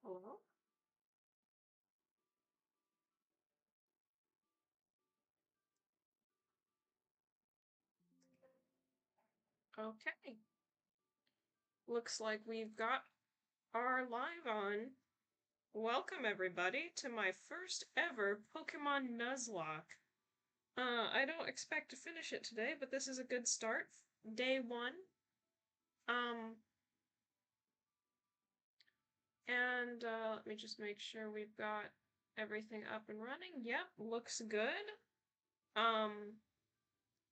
Hello? Okay. Looks like we've got our live on. Welcome, everybody, to my first ever Pokemon Nuzlocke. I don't expect to finish it today, but this is a good start. Day one. Um, let me just make sure we've got everything up and running. Yep, looks good. Um,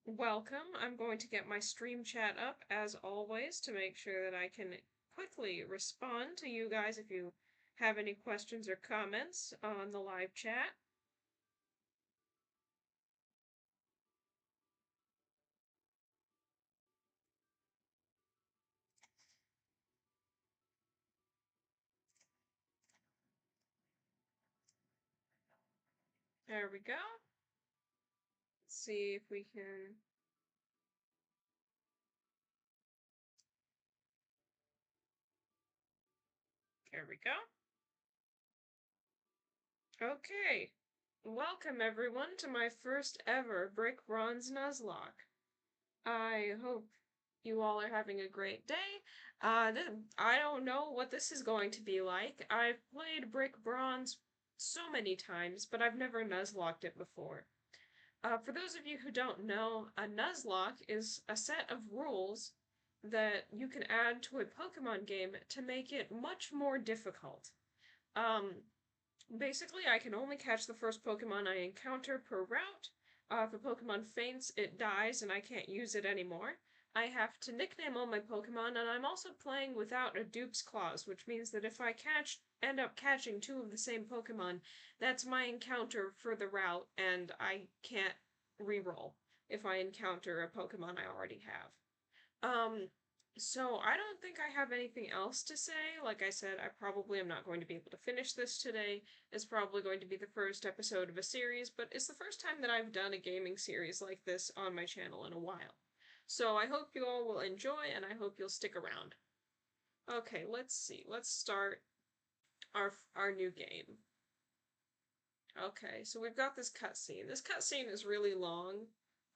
Welcome. I'm going to get my stream chat up as always to make sure that I can quickly respond to you guys if you have any questions or comments on the live chat. There we go. Let's see if we can. There we go. Okay. Welcome everyone to my first ever Brick Bronze Nuzlocke. I hope you all are having a great day. I don't know what this is going to be like. I've played Brick Bronze so many times, but I've never Nuzlocked it before. For those of you who don't know, a Nuzlocke is a set of rules that you can add to a Pokemon game to make it much more difficult. Um, Basically, I can only catch the first Pokemon I encounter per route. If a Pokemon faints, it dies and I can't use it anymore. I have to nickname all my Pokemon, and I'm also playing without a Dupes Clause, which means that if I end up catching two of the same Pokemon, that's my encounter for the route, and I can't reroll if I encounter a Pokemon I already have. So I don't think I have anything else to say. Like I said, I probably am not going to be able to finish this today. It's probably going to be the first episode of a series, but it's the first time that I've done a gaming series like this on my channel in a while. So I hope you all will enjoy, and I hope you'll stick around. Okay, let's see. Let's start our new game. Okay, so we've got this cutscene. This cutscene is really long.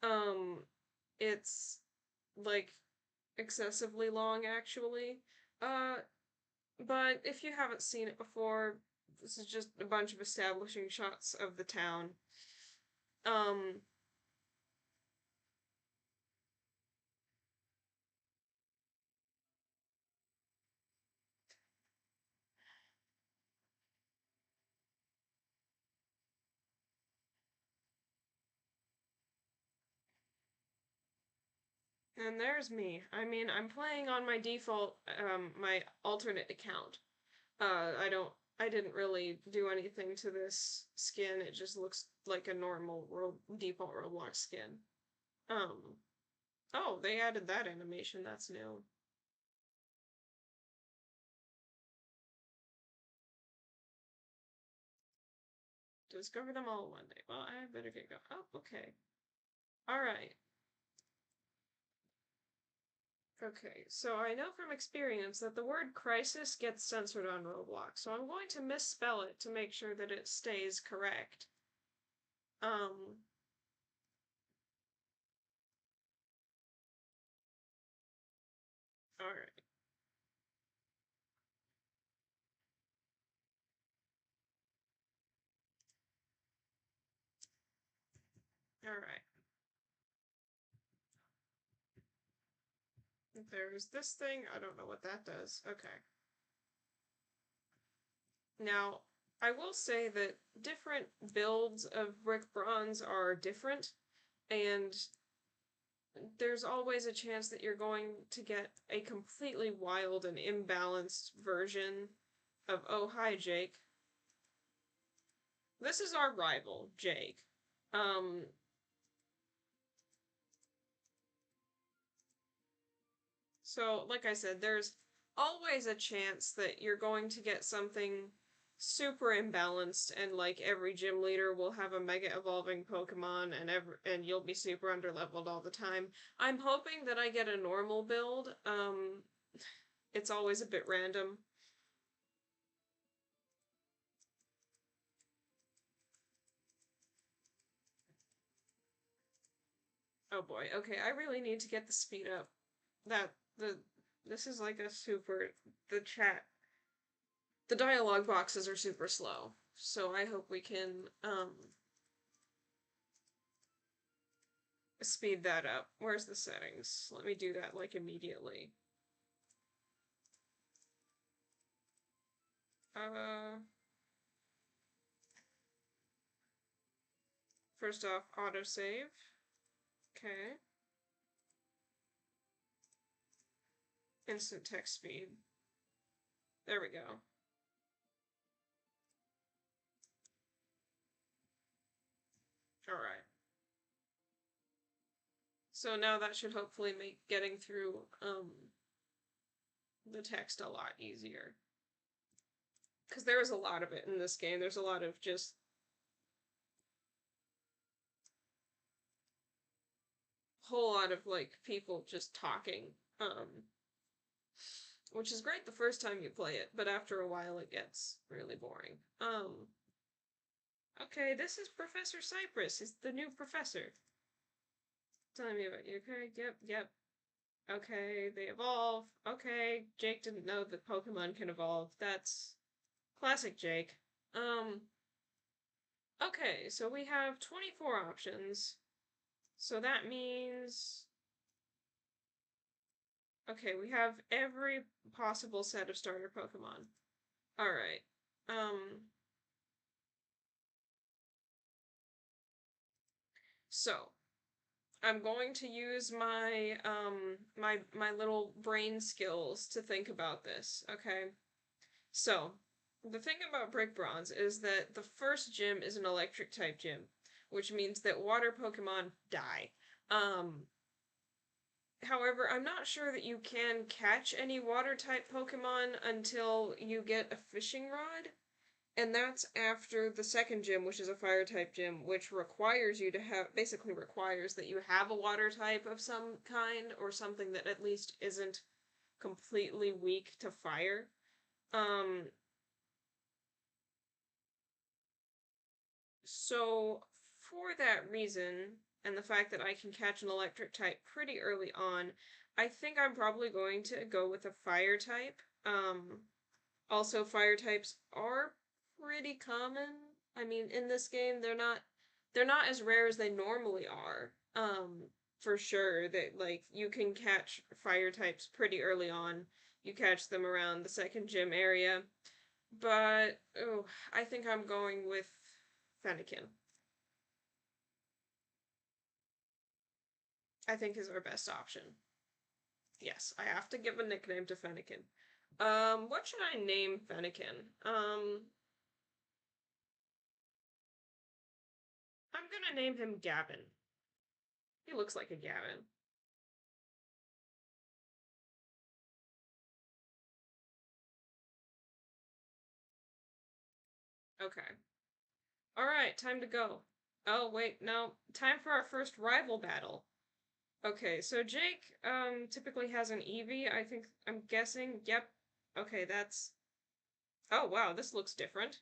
Um, it's like excessively long, actually. Uh, but if you haven't seen it before, this is just a bunch of establishing shots of the town. Um, and there's me. I mean, I'm playing on my default, my alternate account. I didn't really do anything to this skin. It just looks like a normal default Roblox skin. Um, oh, they added that animation. That's new. Discover them all one day. Well, I better get going. Oh, okay. Alright. Okay, so I know from experience that the word crisis gets censored on Roblox, so I'm going to misspell it to make sure that it stays correct. Um, alright. Alright. There's this thing. I don't know what that does. Okay. Now, I will say that different builds of Brick Bronze are different, and there's always a chance that you're going to get a completely wild and imbalanced version of Oh Hi Jake. This is our rival, Jake. Um, so, like I said, there's always a chance that you're going to get something super imbalanced, and like every gym leader will have a mega evolving Pokemon, and you'll be super underleveled all the time. I'm hoping that I get a normal build. It's always a bit random. Oh boy. Okay, I really need to get the speed up. That the this is like a super the chat the dialogue boxes are super slow. So I hope we can speed that up. Where's the settings? Let me do that like immediately. Uh First off, autosave. Okay. Instant text speed. There we go. Alright. So now that should hopefully make getting through the text a lot easier. Because there is a lot of it in this game. There's a lot of just whole lot of like people just talking. Which is great the first time you play it, but after a while it gets really boring. Okay, this is Professor Cypress. He's the new professor. Telling me about you. Okay, yep. Okay, they evolve. Okay, Jake didn't know that Pokemon can evolve. That's classic Jake. Um, okay, so we have 24 options. So that means... Okay, we have every possible set of starter Pokemon. Alright. So, I'm going to use my little brain skills to think about this, okay? So, the thing about Brick Bronze is that the first gym is an electric type gym, which means that water Pokemon die. However, I'm not sure that you can catch any water type Pokemon until you get a fishing rod. And that's after the second gym, which is a fire type gym, which requires you to have, basically requires that you have a water type of some kind, or something that at least isn't completely weak to fire. Um, so for that reason, and the fact that I can catch an electric type pretty early on, I think I'm probably going to go with a fire type. Also, fire types are pretty common. I mean, in this game, they're not as rare as they normally are. For sure that like you can catch fire types pretty early on. You catch them around the second gym area. But oh, I think I'm going with Fennekin. I think is our best option. Yes, I have to give a nickname to Fennekin. What should I name Fennekin? I'm gonna name him Gavin. He looks like a Gavin. Okay. Alright, time to go. Oh, wait, no. Time for our first rival battle. Okay, so Jake, typically has an Eevee, I'm guessing. Yep. Okay, that's... Oh, wow, this looks different.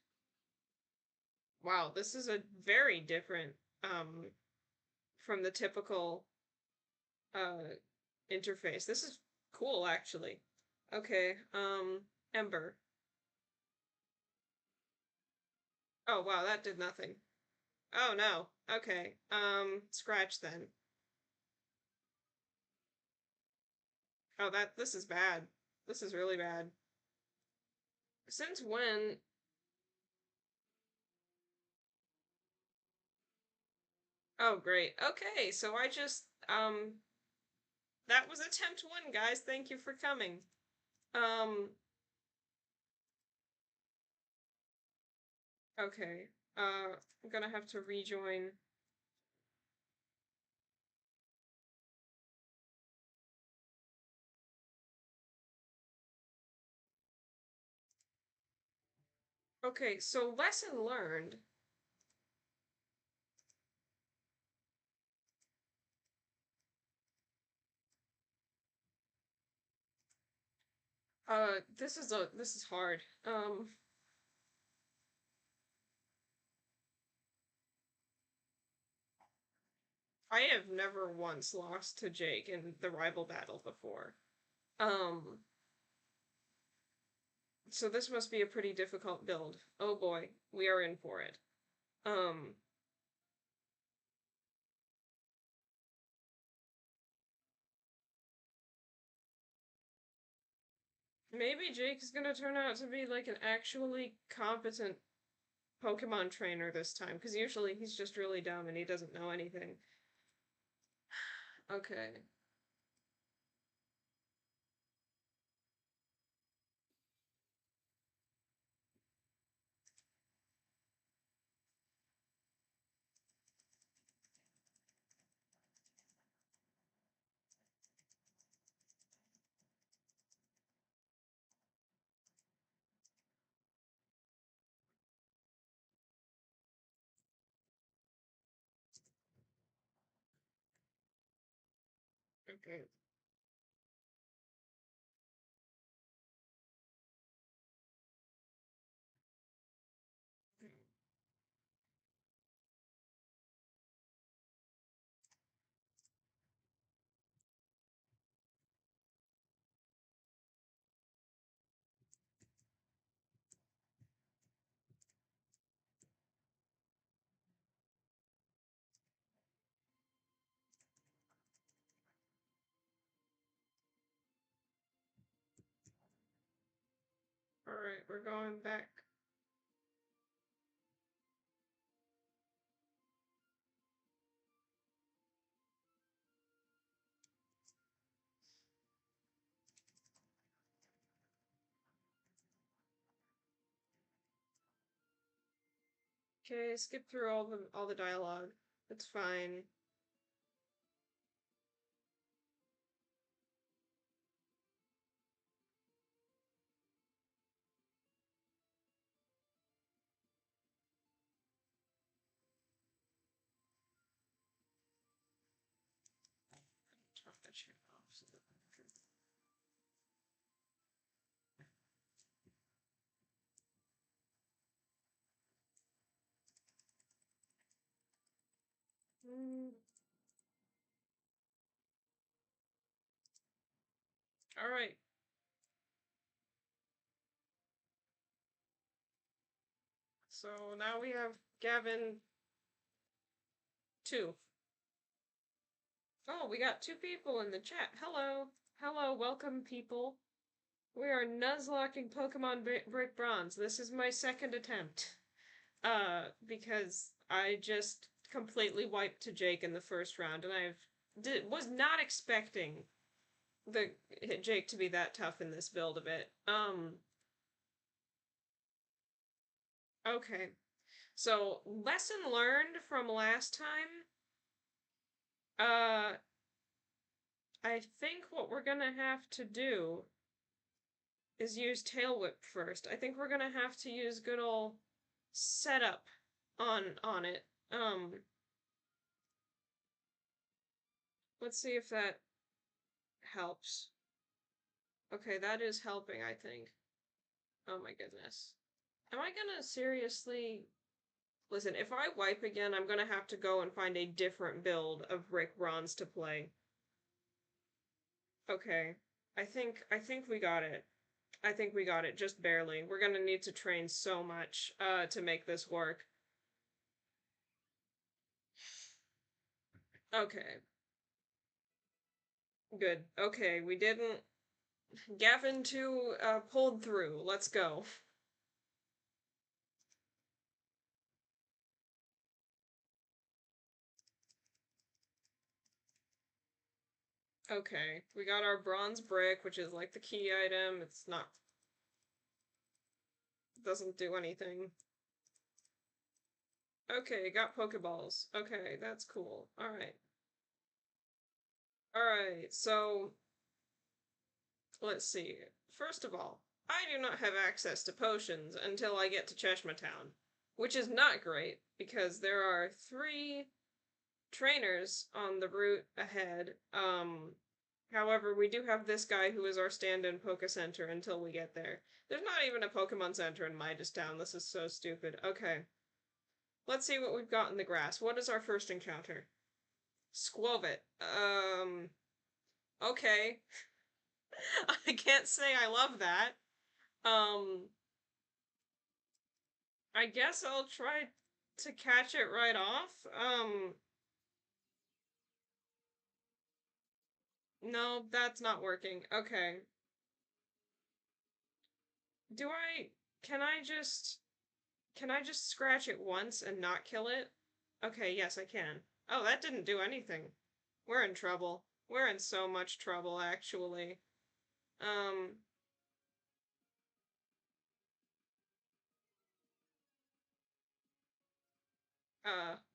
Wow, this is a very different, from the typical, uh, interface. This is cool, actually. Okay, Ember. Oh, wow, that did nothing. Oh, no. Okay, Scratch then. Oh, this is bad. This is really bad. Since when? Oh, great. Okay, so that was attempt one, guys. Thank you for coming. Um, okay. I'm gonna have to rejoin. Okay, so lesson learned. This is hard. I have never once lost to Jake in the rival battle before. Um, so this must be a pretty difficult build. Oh boy, we are in for it. Um, Maybe Jake's gonna turn out to be like an actually competent Pokemon trainer this time, because usually he's just really dumb and he doesn't know anything. Okay. Okay. Alright, we're going back. Okay, skip through all the dialogue. It's fine. Turn that shit off. Alright. So now we have Gavin 2. Oh, we got 2 people in the chat. Hello. Hello, welcome people. We are Nuzlocking Pokemon Brick Bronze. This is my second attempt. Because I just completely wiped to Jake in the first round, and was not expecting the Jake to be that tough in this build a bit. Okay. So, lesson learned from last time. I think what we're gonna have to do is use Tail Whip first. I think we're gonna have to use good ol' setup on it. Let's see if that helps. Okay, that is helping, I think. Oh my goodness. Am I gonna seriously... Listen, if I wipe again, I'm gonna have to go and find a different build of Brick Bronze to play. Okay. I think we got it. I think we got it, just barely. We're gonna need to train so much, to make this work. Okay. Good. Okay, we didn't... Gavin 2, pulled through. Let's go. Okay, we got our bronze brick, which is like the key item. It's not... doesn't do anything. Okay, got Pokeballs. Okay, that's cool. Alright. Alright, so... let's see. First of all, I do not have access to potions until I get to Cheshire Town, which is not great, because there are 3 trainers on the route ahead. However, we do have this guy who is our stand-in Poke Center until we get there. There's not even a Pokemon Center in Midas Town. This is so stupid. Okay. Let's see what we've got in the grass. What is our first encounter? Squovit. Okay. I can't say I love that. Um, I guess I'll try to catch it right off. No, that's not working. Okay. Do I, can I just, can I just scratch it once and not kill it? Okay, yes, I can. Oh, that didn't do anything. We're in trouble. We're in so much trouble, actually. Um,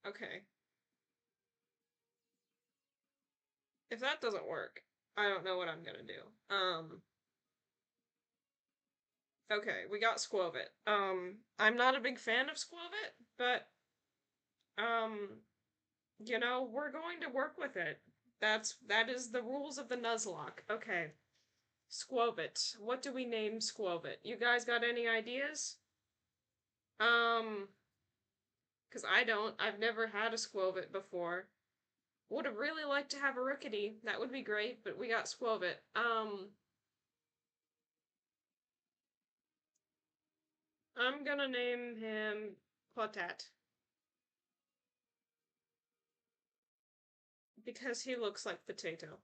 okay. If that doesn't work, I don't know what I'm gonna do. Okay, we got Squovit. I'm not a big fan of Squovit, but, um, you know, we're going to work with it. That is the rules of the Nuzlocke. Okay. Squovit. What do we name Squovit? You guys got any ideas? Um, because I don't. I've never had a Squovit before. Would have really liked to have a Rookity. That would be great, but we got Squovit. I'm gonna name him Potat. Because he looks like potato.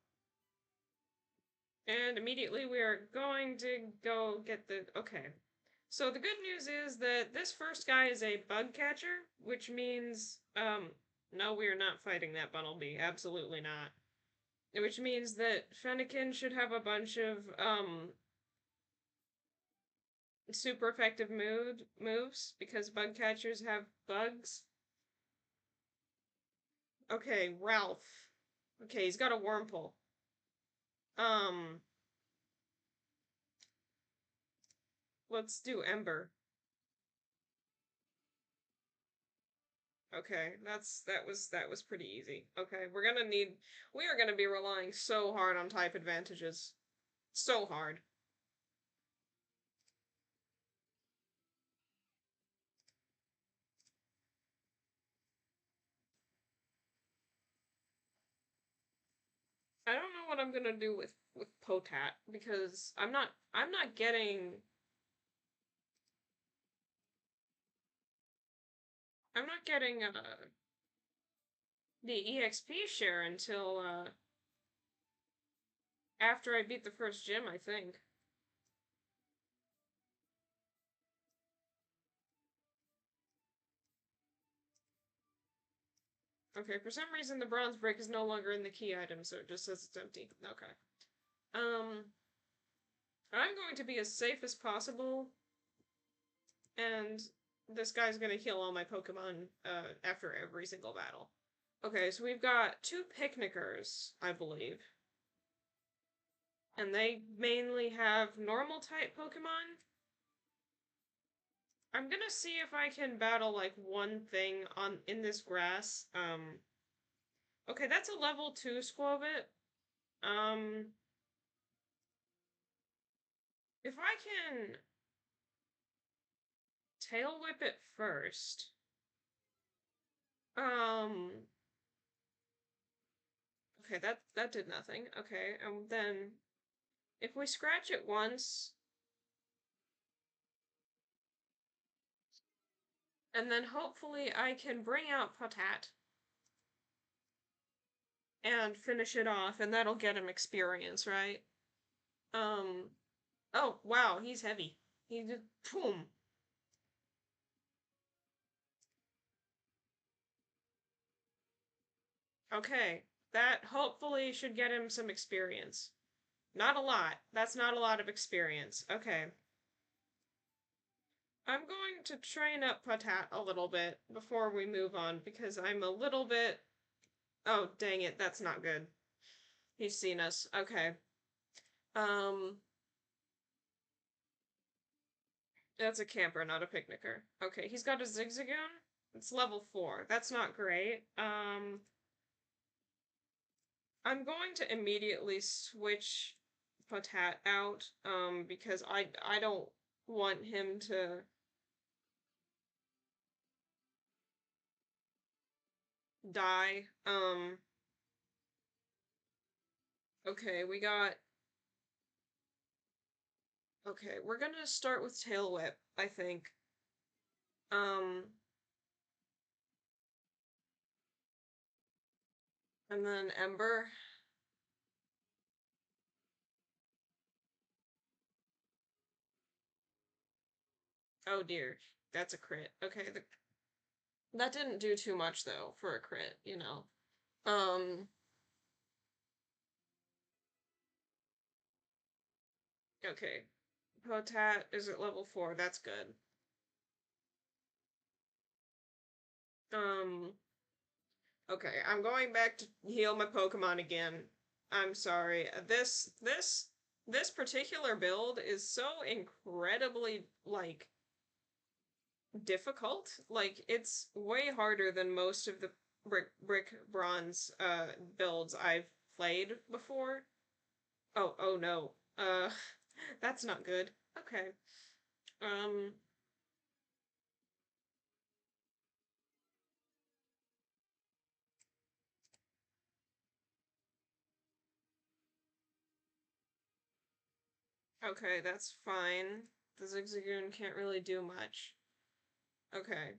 And immediately we are going to go get the... Okay. So the good news is that this first guy is a bug catcher, which means, no, we are not fighting that Bunnelby. Absolutely not. Which means that Fennekin should have a bunch of, super effective moves, because bug catchers have bugs. Okay, Ralph. Okay, he's got a Wurmple. Um, let's do Ember. Okay, that was pretty easy. Okay, we are gonna be relying so hard on type advantages. So hard. I don't know what I'm gonna do with Potat because I'm not getting the EXP share until after I beat the first gym, I think. Okay, for some reason the bronze brick is no longer in the key item, so it just says it's empty. Okay. Um, I'm going to be as safe as possible, and this guy's gonna heal all my Pokemon after every single battle. Okay, so we've got two Picnickers, I believe. And they mainly have normal type Pokemon. I'm gonna see if I can battle like one thing in this grass. Okay, that's a level 2 Squovit. Um, if I can tail whip it first. Um, okay, that did nothing. Okay, and then if we scratch it once, and then hopefully I can bring out Patat and finish it off, and that'll get him experience, right? Um, oh, wow, he's heavy. He just, boom. Okay, that hopefully should get him some experience. Not a lot. That's not a lot of experience. Okay. I'm going to train up Patat a little bit before we move on because I'm a little bit... Oh, dang it, that's not good. He's seen us. Okay. Um, that's a camper, not a picnicker. Okay, he's got a Zigzagoon. It's level 4. That's not great. I'm going to immediately switch Patat out, because I don't want him to die. Okay, we got... Okay, we're gonna start with Tail Whip, I think. Um, and then Ember. Oh dear, that's a crit. Okay, that didn't do too much though for a crit, you know. Um, okay. Potat is at level 4, that's good. Um, okay, I'm going back to heal my Pokemon again. I'm sorry. This particular build is so incredibly, like, difficult. Like, it's way harder than most of the brick bronze builds I've played before. Oh no. That's not good. Okay. Um, okay, that's fine. The Zigzagoon can't really do much. Okay.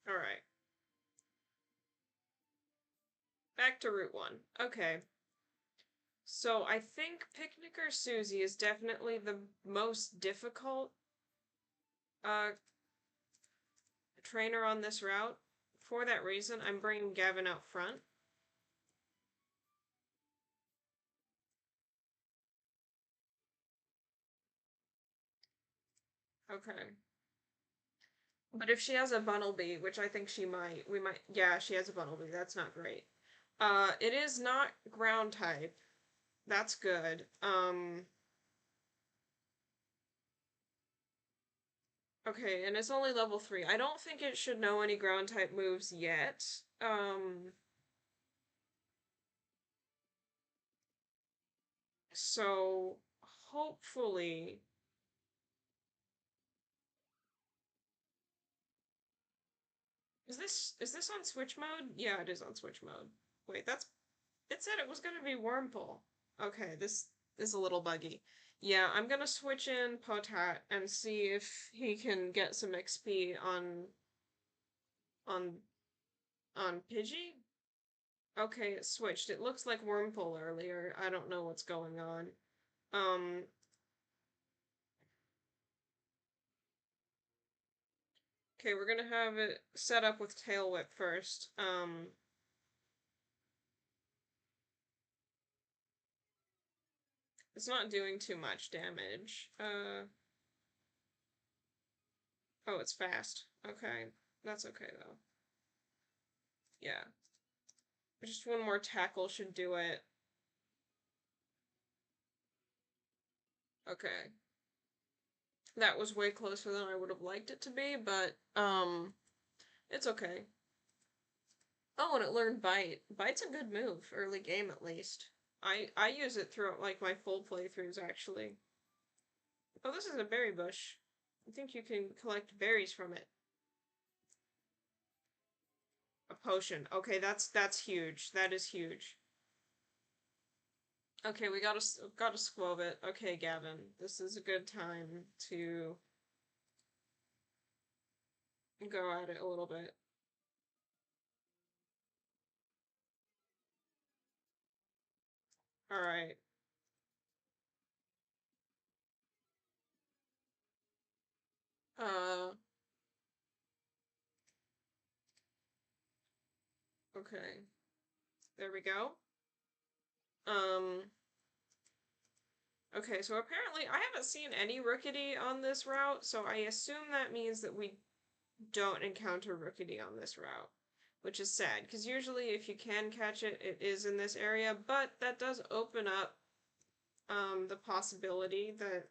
Alright. Back to Route 1. Okay. So I think Picnicker Susie is definitely the most difficult uh trainer on this route. For that reason, I'm bringing Gavin out front. Okay. But if she has a Bunnelby, which I think she might, we might, yeah, she has a Bunnelby. That's not great. It is not ground type. That's good. Okay, and it's only level 3. I don't think it should know any ground type moves yet. So hopefully, is this on switch mode? Yeah, it is on switch mode. Wait, that's it said it was gonna be Wormple. Okay, this is a little buggy. Yeah, I'm gonna switch in Potat and see if he can get some XP on on Pidgey. Okay, it switched. It looks like Wormple earlier. I don't know what's going on. Um, okay, we're gonna have it set up with Tail Whip first. It's not doing too much damage. Oh, it's fast. Okay, that's okay though. Yeah, just one more tackle should do it. Okay. That was way closer than I would have liked it to be, but, it's okay. Oh, and it learned Bite. Bite's a good move, early game at least. I use it throughout, like, my full playthroughs, actually. Oh, this is a berry bush. I think you can collect berries from it. A potion. Okay, that's huge. That is huge. Okay, we gotta squab it. Okay, Gavin, this is a good time to go at it a little bit. All right. Uh, okay. There we go. Um, okay, so apparently I haven't seen any Rookity on this route, so I assume that means that we don't encounter Rookity on this route, which is sad, because usually if you can catch it, it is in this area, but that does open up the possibility that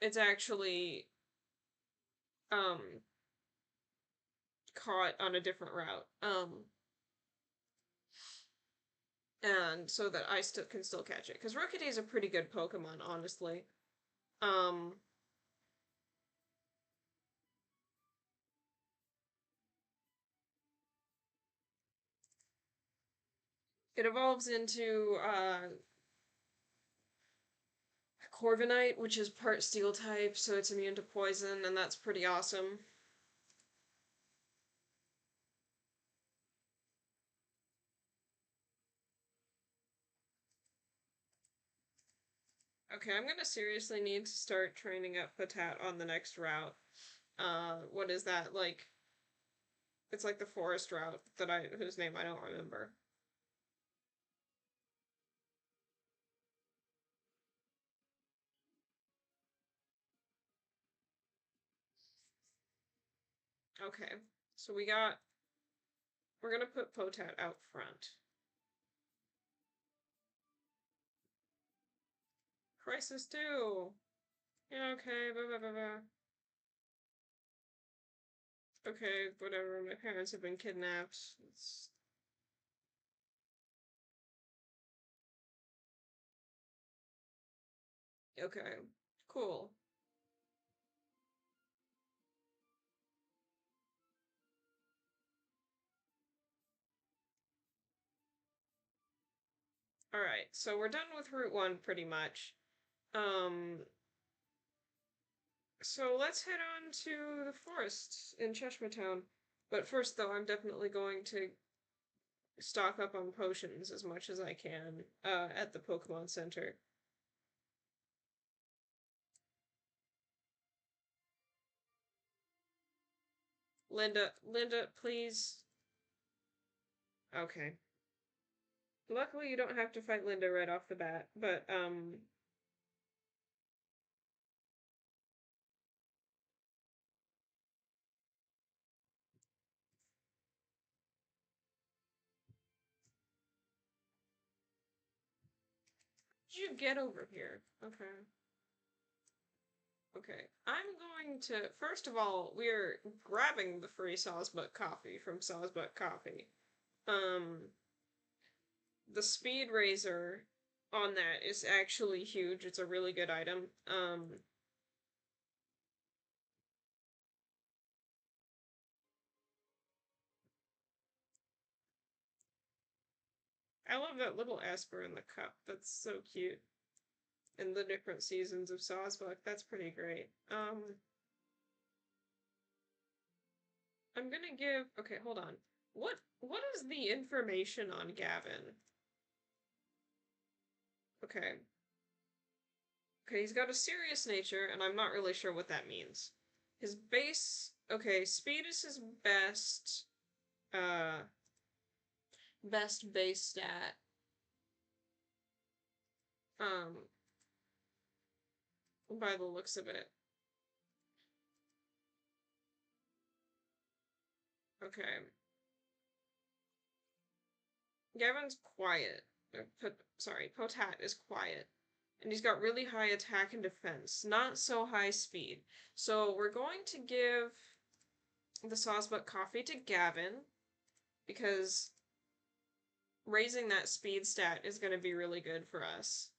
it's actually um caught on a different route. And so that I still can still catch it. Because Rookity is a pretty good Pokemon, honestly. Um, it evolves into Corviknight, which is part steel type, so it's immune to poison, and that's pretty awesome. Okay, I'm gonna seriously need to start training up Patat on the next route. What is that? Like, it's like the forest route that whose name I don't remember. Okay, so we're gonna put Potat out front. Crisis 2! Yeah, okay, blah blah blah blah. Okay, whatever, my parents have been kidnapped. It's... Okay, cool. Alright, so we're done with Route 1 pretty much. Um, so let's head on to the forest in Cheshire Town. But first, though, I'm definitely going to stock up on potions as much as I can at the Pokemon Center. Linda, please. Okay. Luckily, you don't have to fight Linda right off the bat, but, did you get over here? Okay. Okay. I'm going to, first of all, we're grabbing the free Sawsbuck coffee from Sawsbuck Coffee. Um, the speed razor on that is actually huge. It's a really good item. I love that little Esper in the cup. That's so cute. And the different seasons of Sawsbuck. That's pretty great. I'm gonna give. Okay, hold on. What is the information on Gavin? Okay. Okay, he's got a serious nature, and I'm not really sure what that means. His base. Okay, speed is his uh, best base stat. Um, by the looks of it. Okay. Gavin's quiet. Sorry, Potat is quiet. And he's got really high attack and defense, not so high speed. So we're going to give the Sawsbuck coffee to Gavin because raising that speed stat is going to be really good for us.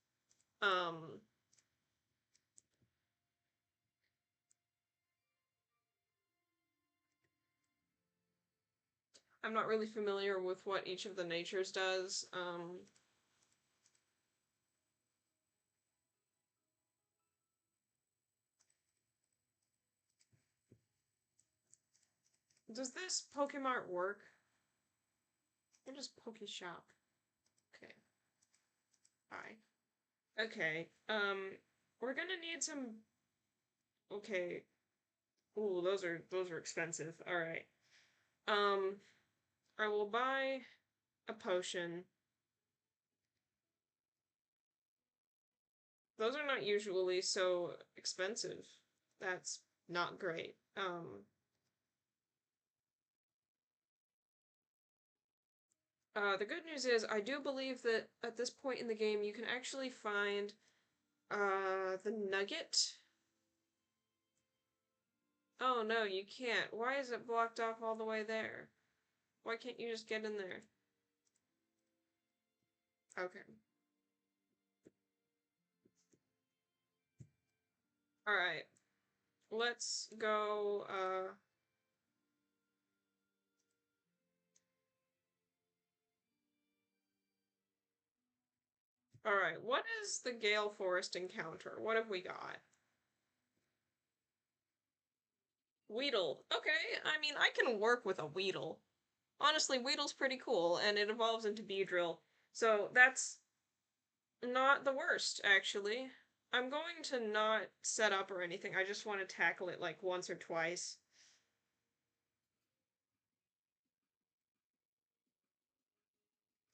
Um, I'm not really familiar with what each of the natures does. Does this Pokemart work? Or just Pokeshop? Okay. Bye. Okay. We're gonna need some. Okay. Ooh, those are expensive. All right. Um, I will buy a potion. Those are not usually so expensive. That's not great. The good news is I do believe that at this point in the game you can actually find the nugget. Oh no, you can't. Why is it blocked off all the way there? Why can't you just get in there? Okay. Alright. Let's go, Alright, what is the Gale Forest encounter? What have we got? Weedle. Okay, I mean, I can work with a Weedle. Honestly, Weedle's pretty cool, and it evolves into Beedrill. So that's not the worst, actually. I'm going to not set up or anything. I just want to tackle it like once or twice.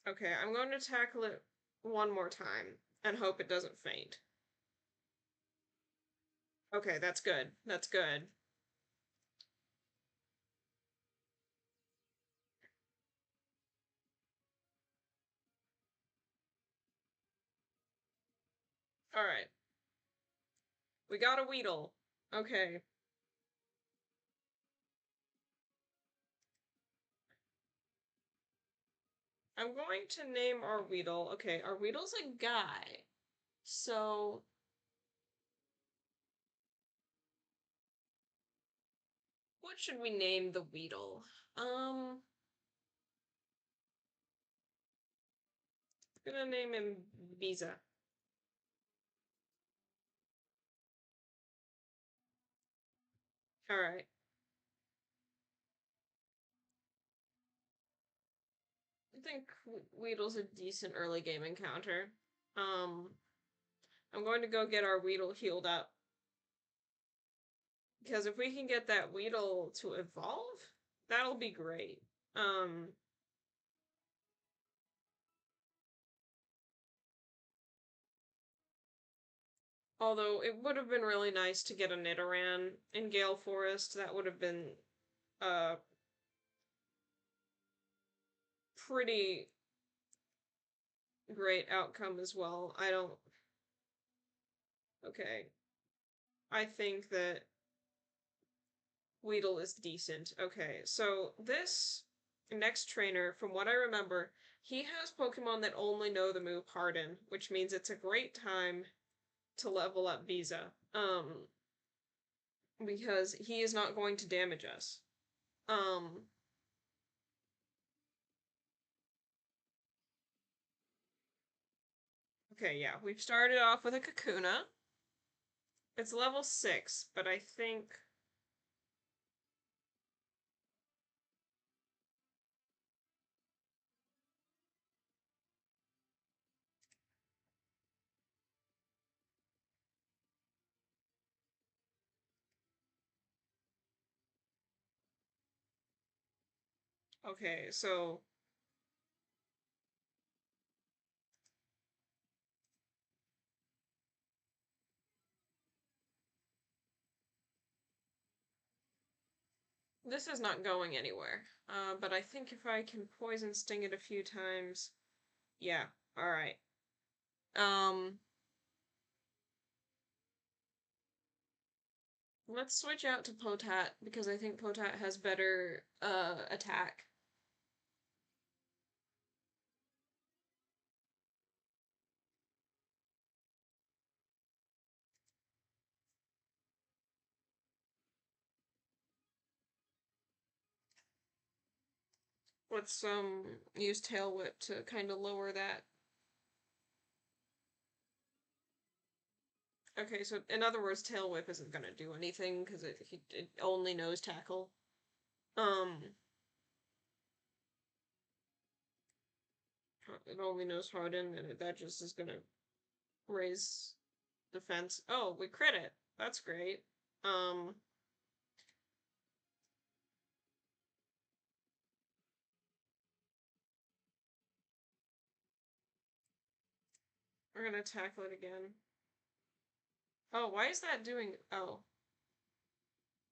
Okay, I'm going to tackle it one more time and hope it doesn't faint. Okay, that's good. That's good. Alright. We got a Weedle. Okay. I'm going to name our Weedle. Okay, our Weedle's a guy. So, what should we name the Weedle? I'm gonna name him Visa. Alright. I think Weedle's a decent early game encounter. Um, I'm going to go get our Weedle healed up. Because if we can get that Weedle to evolve, that'll be great. Um, Although it would have been really nice to get a Nidoran in Gale Forest. That would have been a pretty great outcome as well. I don't. Okay. I think that Weedle is decent. Okay, so this next trainer, from what I remember, he has Pokemon that only know the move Harden, which means it's a great time to level up Visa. Because he is not going to damage us. Um, okay, yeah, we've started off with a Kakuna. It's level 6, but I think. Okay, so. This is not going anywhere. But I think if I can poison sting it a few times. Yeah, alright. Um, Let's switch out to Potat because I think Potat has better attack. Let's use Tail Whip to kind of lower that. Okay, so in other words, Tail Whip isn't gonna do anything because it only knows Tackle. Um, it only knows Harden, and that just is gonna raise defense. Oh, we crit it. That's great. Um, we're gonna tackle it again. Oh, why is that doing? Oh,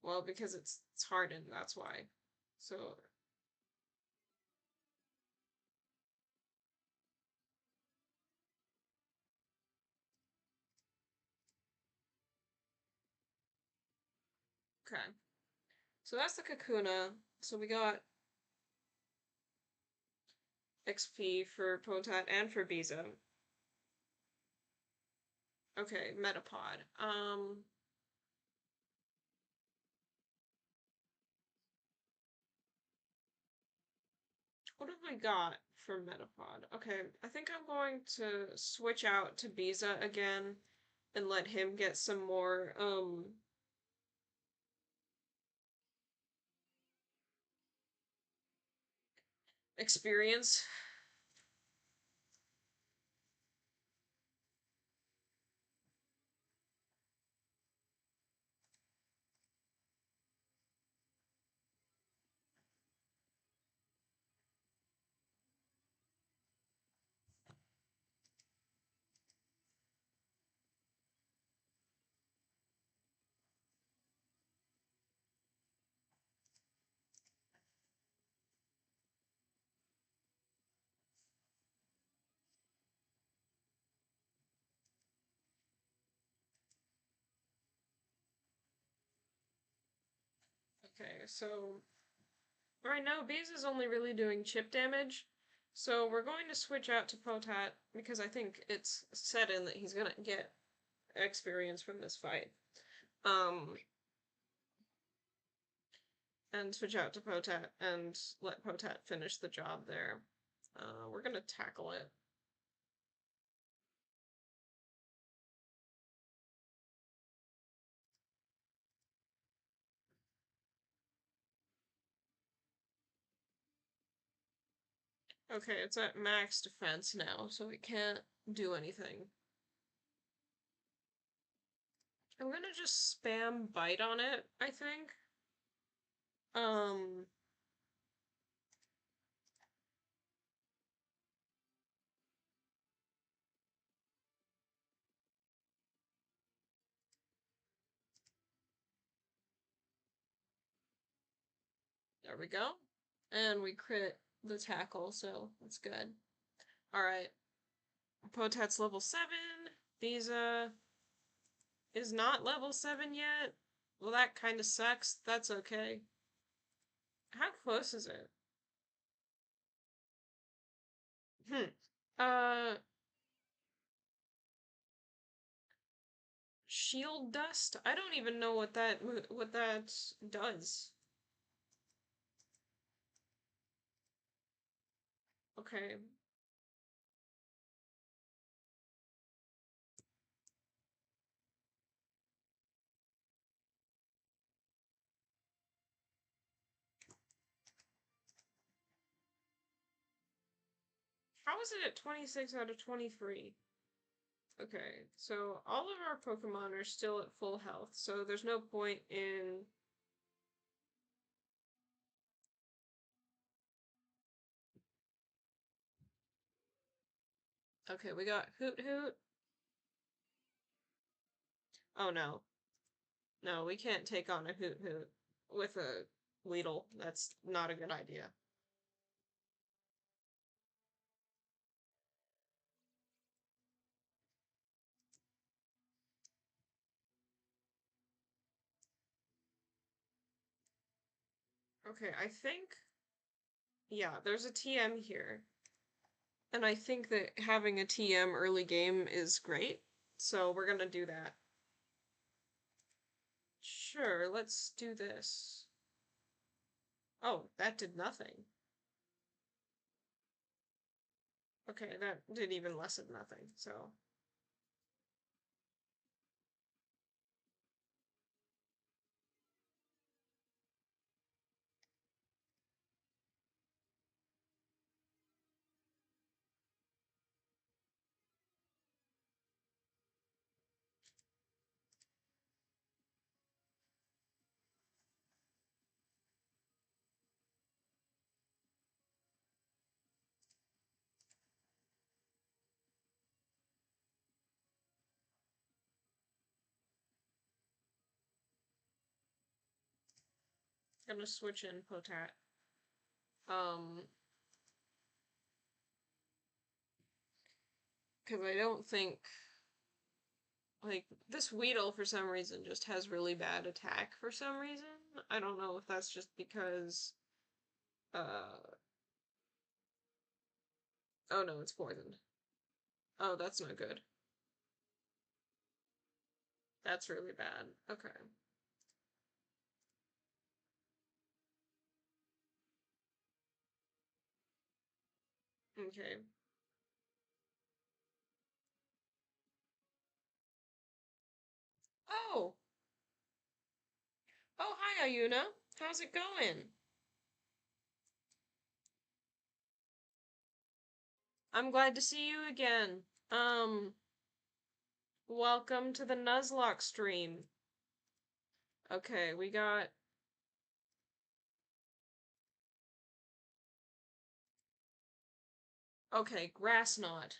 well, because it's hardened. That's why. So okay. So that's the Kakuna. So we got XP for Potat and for Biza. Okay, Metapod. What have we got for Metapod? Okay, I think I'm going to switch out to Biza again and let him get some more, experience. Okay, so right now Biza's only really doing chip damage, so we're going to switch out to Potat because I think it's set in that he's gonna get experience from this fight. Um, and switch out to Potat and let Potat finish the job there. We're gonna tackle it. Okay, it's at max defense now, so it can't do anything. I'm gonna just spam bite on it, I think. Um, there we go. And we crit the tackle, so that's good. Alright. Potat's level 7. Visa is not level 7 yet. Well, that kinda sucks. That's okay. How close is it? Hmm. Uh, Shield dust? I don't even know what that does. Okay. How is it at 26 out of 23? Okay, so all of our Pokemon are still at full health, so there's no point in... Okay, we got Hoot Hoot. Oh no. No, we can't take on a Hoot Hoot with a Weedle. That's not a good idea. Okay, I think... Yeah, there's a TM here. And I think that having a TM early game is great, so we're gonna do that. Sure, let's do this. Oh, that did nothing. Okay, that did even less than nothing, so... I'm gonna switch in Potat. Um, because I don't think... Like, this Weedle, for some reason, just has really bad attack for some reason. I don't know if that's just because, uh... Oh no, it's poisoned. Oh, that's not good. That's really bad. Okay. Okay. Oh! Oh, hi, Ayuna. How's it going? I'm glad to see you again. Welcome to the Nuzlocke stream. Okay, we got... Okay, grass knot.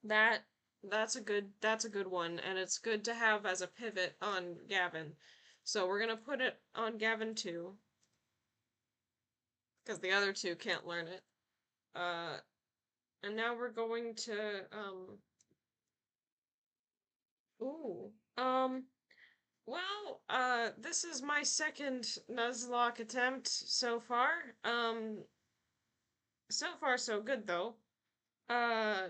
That that's a good one, and it's good to have as a pivot on Gavin. So we're gonna put it on Gavin too, because the other two can't learn it. Uh, and now we're going to ooh this is my second Nuzlocke attempt so far. So far so good though. Uh,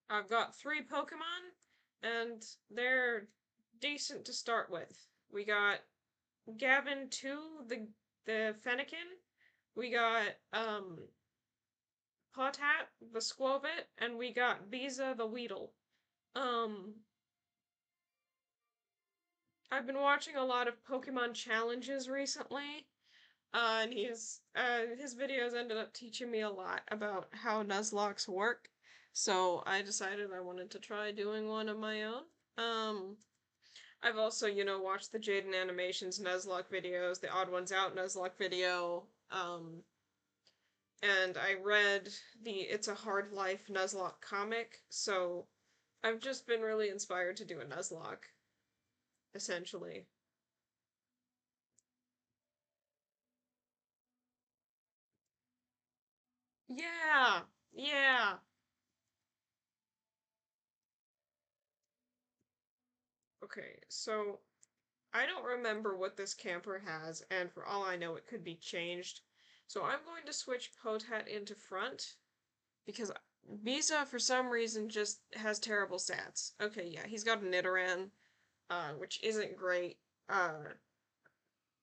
I've got three Pokemon, and they're decent to start with. We got Gavin 2, the Fennekin. We got Potat, the Squovit, and we got Biza the Weedle. Um I've been watching a lot of Pokemon challenges recently, and his videos ended up teaching me a lot about how Nuzlocks work. So I decided I wanted to try doing one of my own. Um I've also, watched the Jaden Animations Nuzlocke videos, the Odd Ones Out Nuzlocke video, and I read the It's a Hard Life Nuzlocke comic, so I've just been really inspired to do a Nuzlocke, essentially. Yeah! Yeah! Okay, so I don't remember what this camper has, and for all I know, it could be changed. So I'm going to switch Potat into front, because Bisa, for some reason, just has terrible stats. Okay, yeah, he's got a Nidoran, which isn't great.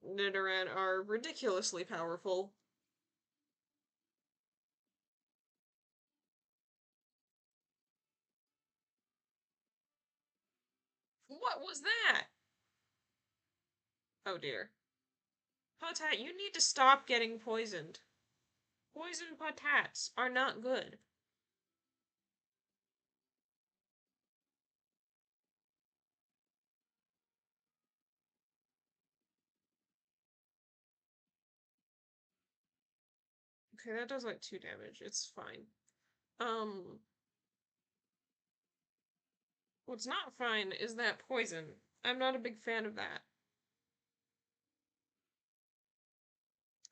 Nidoran are ridiculously powerful. What was that? Oh dear. Potat, you need to stop getting poisoned. Poison potats are not good. Okay, that does like 2 damage. It's fine. Um, what's not fine is that poison. I'm not a big fan of that.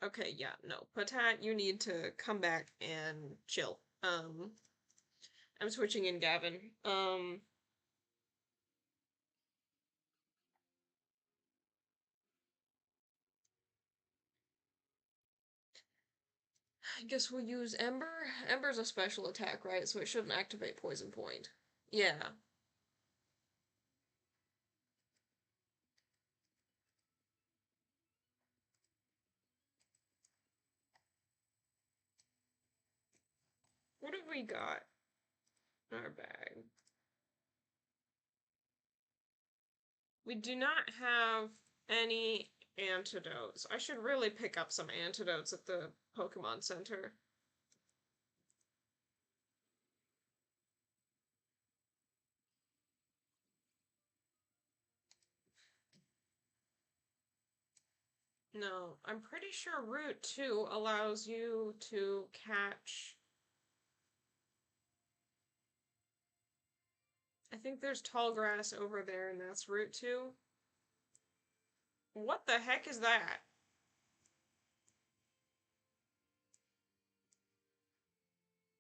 Okay, yeah, no. Patat, you need to come back and chill. I'm switching in Gavin. I guess we'll use Ember. Ember's a special attack, right? So it shouldn't activate Poison Point. Yeah. What have we got in our bag? We do not have any antidotes. I should really pick up some antidotes at the Pokemon Center. No, I'm pretty sure Route 2 allows you to catch... I think there's tall grass over there, and that's Route 2. What the heck is that?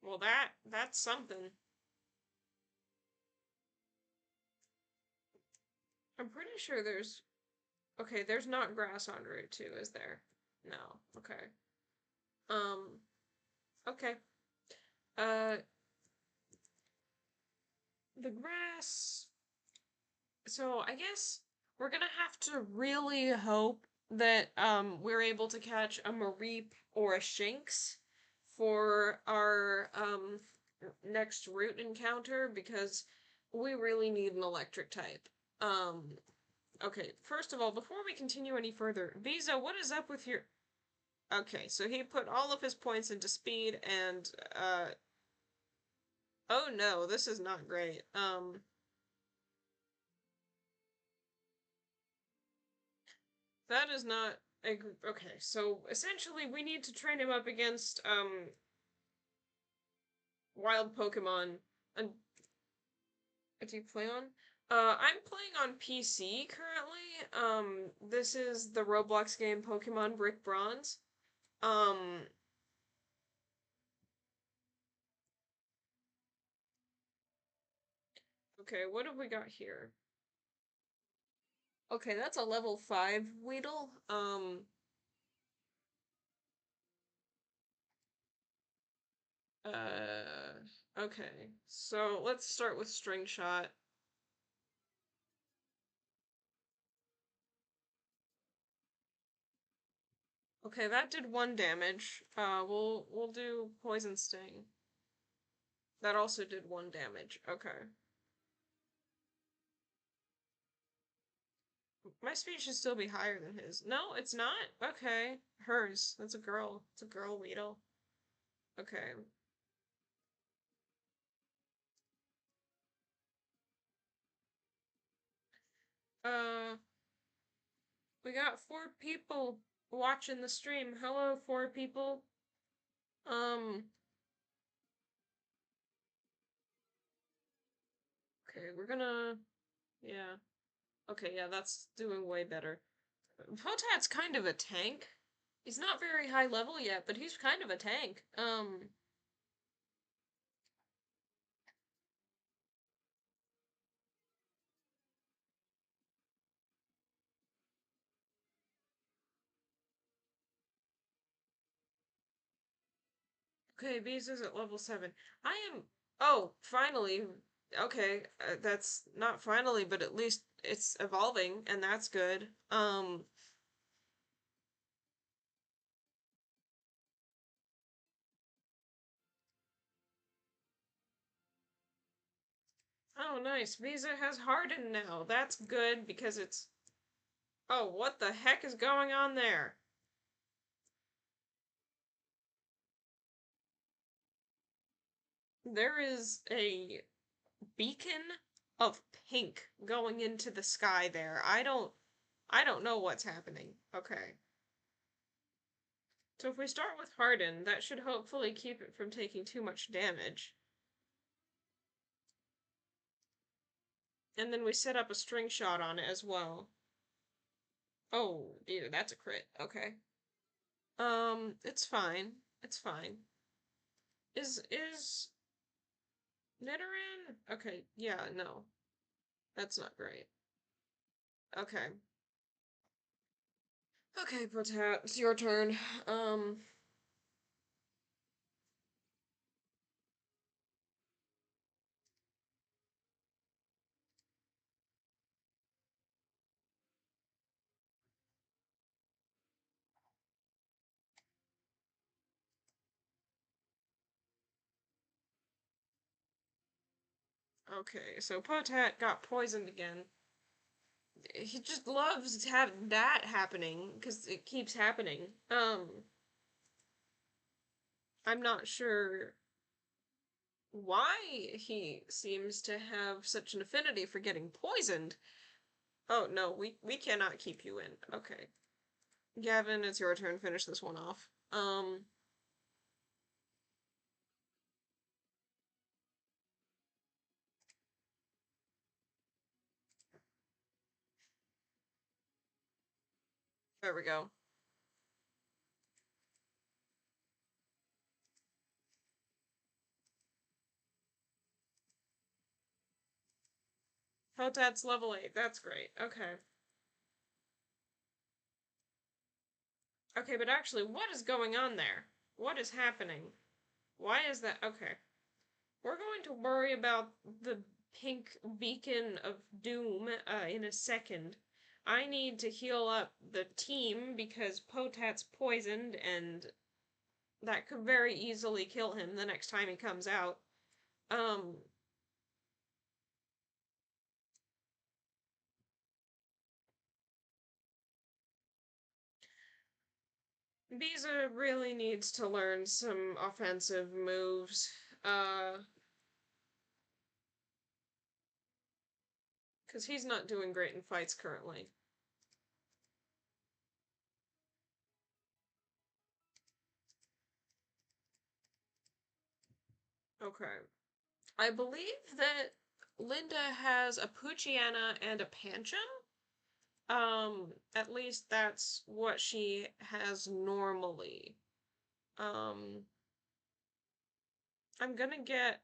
Well, that's something. I'm pretty sure there's... Okay, there's not grass on Route 2, is there? No. Okay. Um, okay. Uh, the grass... So, I guess we're gonna have to really hope that we're able to catch a Mareep or a Shinx for our next route encounter because we really need an electric type. Um okay, first of all, before we continue any further, Visa, what is up with your Okay, so he put all of his points into speed and oh no, this is not great. That is not a okay, so essentially we need to train him up against wild Pokemon. And what do you play on? I'm playing on PC currently. This is the Roblox game Pokemon Brick Bronze. Um, okay, what have we got here? Okay, that's a level 5 Weedle. Okay. So let's start with String Shot. Okay, that did 1 damage. We'll do Poison Sting. That also did 1 damage. Okay. My speed should still be higher than his. No, it's not? Okay. Hers. That's a girl. It's a girl Weedle. Okay. Uh, we got 4 people watching the stream. Hello, 4 people. Um, okay, we're gonna... Yeah. Okay, yeah, that's doing way better. Potat's kind of a tank. He's not very high level yet, but he's kind of a tank. Okay, Beast is at level 7. I am... Oh, finally. Okay, that's not finally, but at least it's evolving, and that's good. Oh, nice. Visa has hardened now. That's good because it's... Oh, what the heck is going on there? There is a beacon of pink going into the sky there. I don't know what's happening. Okay. So if we start with Harden, that should hopefully keep it from taking too much damage. And then we set up a string shot on it as well. Oh, dear, that's a crit. Okay. It's fine. It's fine. Is Nidoran? Okay, yeah, no. That's not great. Okay. Okay, Potat, it's your turn. Okay, so Potat got poisoned again. He just loves to have that happening, because it keeps happening. I'm not sure why he seems to have such an affinity for getting poisoned. Oh, no, we cannot keep you in. Okay. Gavin, it's your turn. Finish this one off. There we go. Potat's level 8. That's great. Okay. Okay, but actually, what is going on there? What is happening? Why is that? Okay. We're going to worry about the pink beacon of doom in a second. I need to heal up the team because Potat's poisoned and that could very easily kill him the next time he comes out. Um, Biza really needs to learn some offensive moves. Because he's not doing great in fights currently. Okay. I believe that Linda has a Poochiana and a Pancham. At least that's what she has normally. Um, I'm gonna get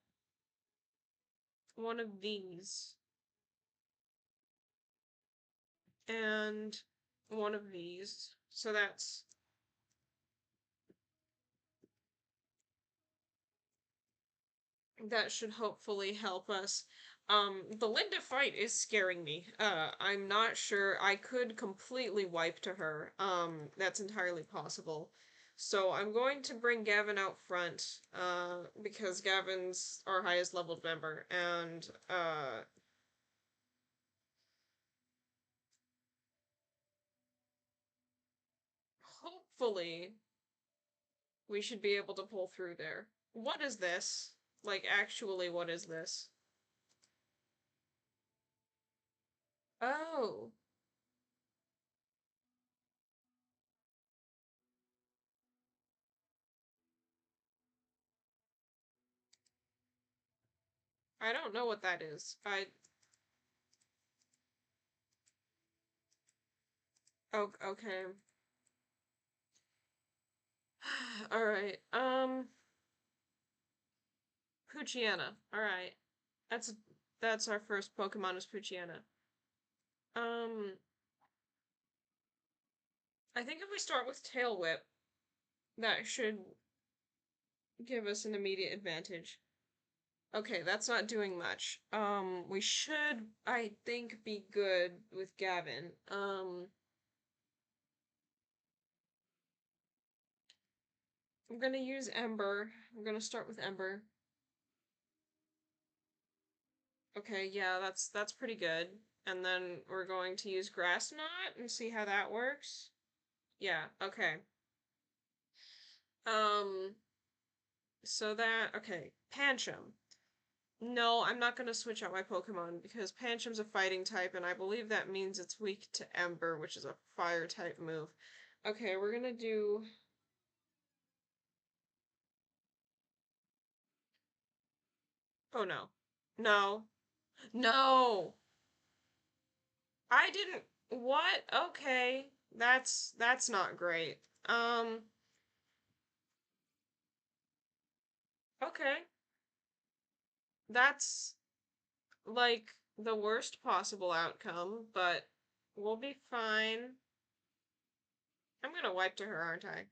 one of these and one of these. So that should hopefully help us. The Linda fight is scaring me. I'm not sure. I could completely wipe to her. That's entirely possible. So I'm going to bring Gavin out front, because Gavin's our highest leveled member, and, hopefully we should be able to pull through there. What is this? Like, actually, what is this? Oh, I don't know what that is. Oh, okay. Alright, Poochiana. Alright. That's that's our first Pokemon is Poochiana. Um, I think if we start with Tail Whip, that should give us an immediate advantage. Okay, that's not doing much. We should, I think, be good with Gavin. I'm gonna use Ember. I'm gonna start with Ember. Okay, yeah, that's pretty good. And then we're going to use Grass Knot and see how that works. Yeah, okay. Um, so that, okay, Pancham. No, I'm not gonna switch out my Pokemon because Pancham's a fighting type, and I believe that means it's weak to Ember, which is a fire type move. Okay, we're gonna do. Oh no. No. No! I didn't. What? Okay. That's not great. Um, okay. That's like the worst possible outcome, but we'll be fine. I'm gonna wipe to her, aren't I?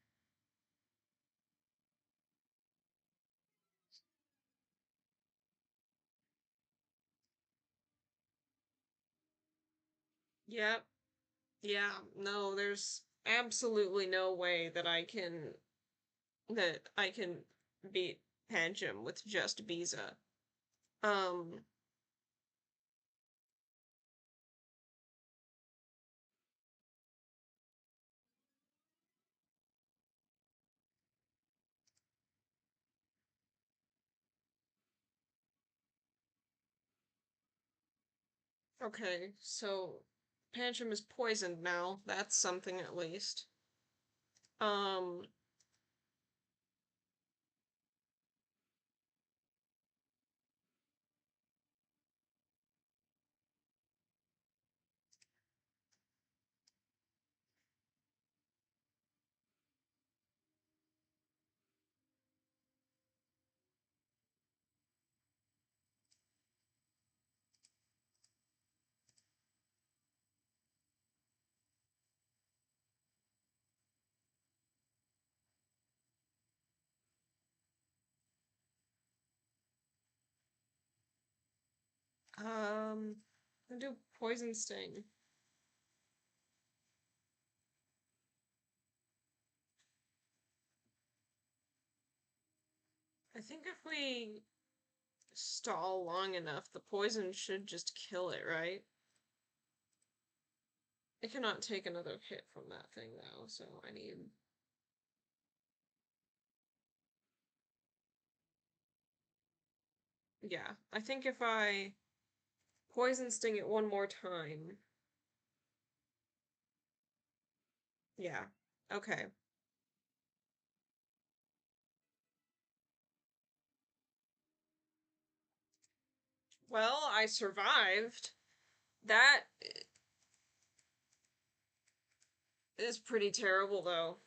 Yep. Yeah. No, there's absolutely no way that I can beat Pancham with just Biza. Um, okay, so Pancham is poisoned now. That's something at least. Um, I'll do Poison Sting. if we stall long enough, the poison should just kill it, right? It cannot take another hit from that thing, though, so I need... Yeah, I think if I poison sting it one more time... Yeah, okay. Well, I survived. That is pretty terrible, though.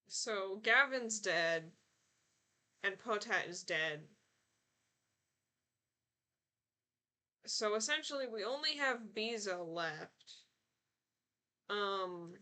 So Gavin's dead, and Potat is dead. So essentially, we only have Biza left. Um,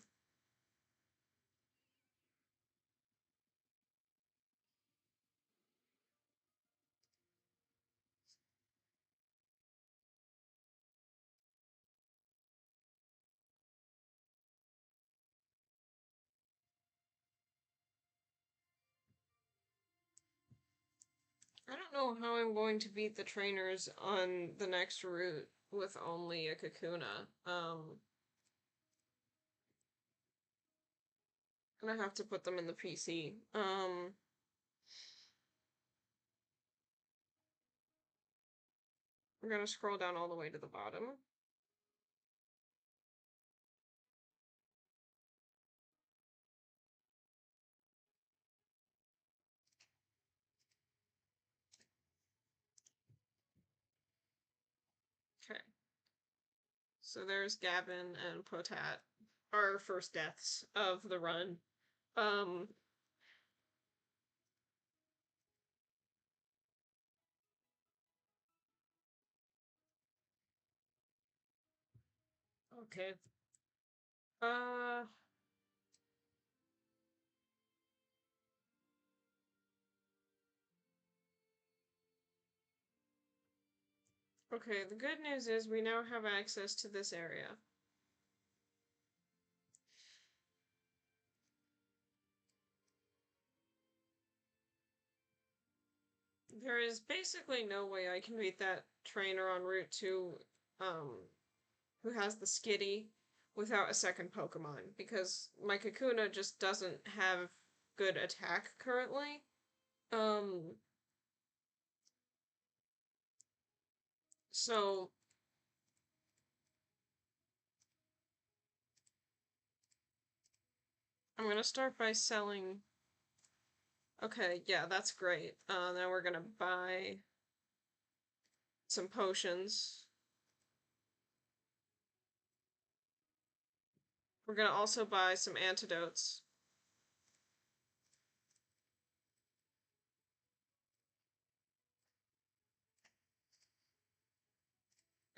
I don't know how I'm going to beat the trainers on the next route with only a Kakuna. I'm gonna have to put them in the PC. We're gonna scroll down all the way to the bottom. Okay. So there's Gavin and Potat, our first deaths of the run. Um, okay. Uh, okay, the good news is we now have access to this area. There is basically no way I can beat that trainer on Route 2, who has the Skitty, without a second Pokemon, because my Kakuna just doesn't have good attack currently. Um, so I'm gonna start by selling... Okay, yeah, that's great. Then we're gonna buy some potions. We're gonna also buy some antidotes.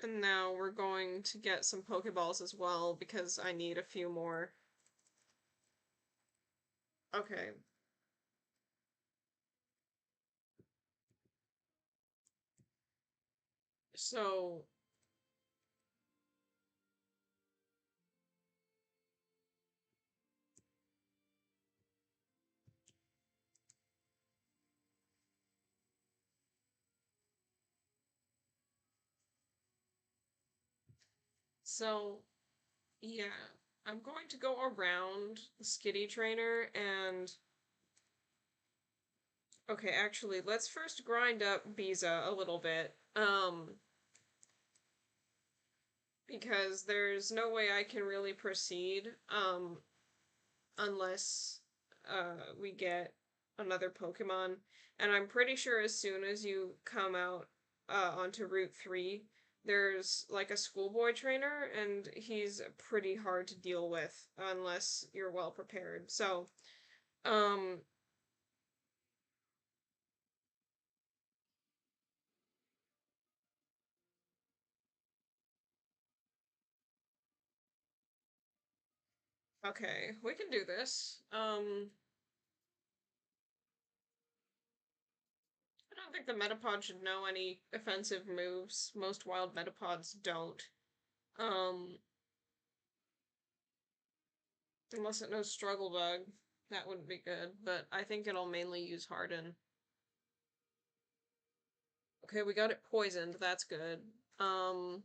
And now we're going to get some Pokeballs as well, because I need a few more. Okay. So... So, yeah. I'm going to go around the Skitty trainer and... Okay, actually, let's first grind up Biza a little bit. Because there's no way I can really proceed, unless, we get another Pokemon. And I'm pretty sure as soon as you come out, onto Route 3, there's, like, a schoolboy trainer, and he's pretty hard to deal with, unless you're well prepared. So, um, okay, we can do this. I don't think the Metapod should know any offensive moves. Most wild Metapods don't. Um, Unless it knows Struggle Bug. That wouldn't be good, but I think it'll mainly use Harden. Okay, we got it poisoned. That's good. Um,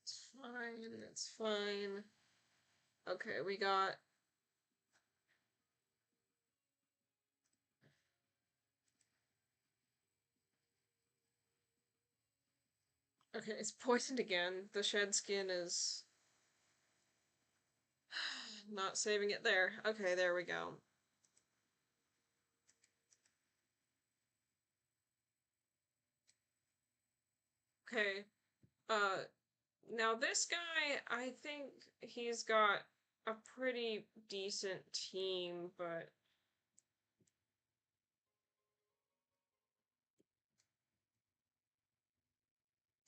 it's fine. It's fine. Okay, we got. Okay, it's poisoned again. The shed skin is not saving it there. Okay, there we go. Okay. Uh, now this guy, I think he's got a pretty decent team, but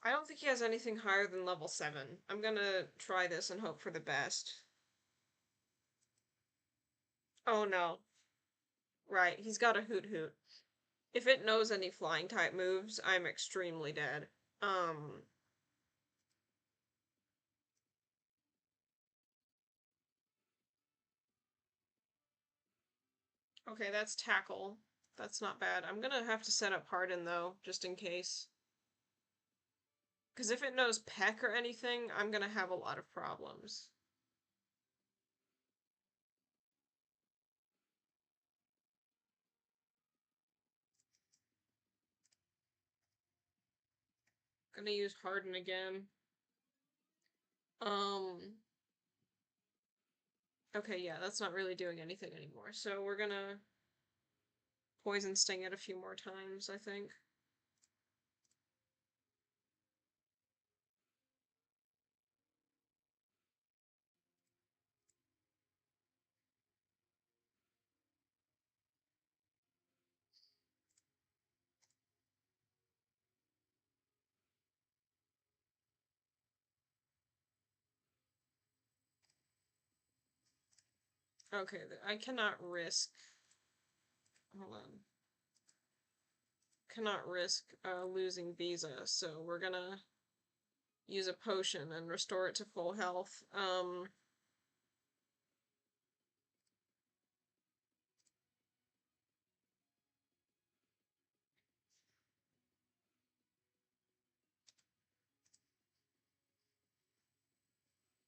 I don't think he has anything higher than level 7. I'm gonna try this and hope for the best. Oh no. Right, he's got a Hoot Hoot. If it knows any flying type moves, I'm extremely dead. Um, okay, that's Tackle. That's not bad. I'm gonna have to set up Harden though, just in case. Because if it knows Peck or anything, I'm gonna have a lot of problems. Gonna use Harden again. Um, okay, yeah, that's not really doing anything anymore. So we're gonna Poison Sting it a few more times, I think. Okay, I cannot risk. Hold on. Cannot risk losing Visa, so we're gonna use a potion and restore it to full health.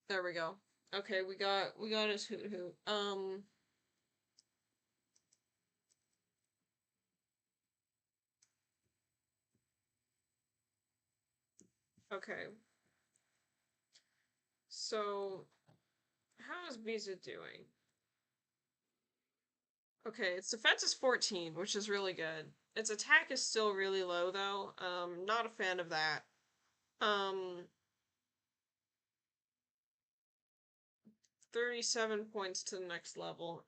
There we go. Okay, we got his Hoot Hoot. Okay. So how is Visa doing? Okay, its defense is 14, which is really good. Its attack is still really low though. Not a fan of that. Um, 37 points to the next level.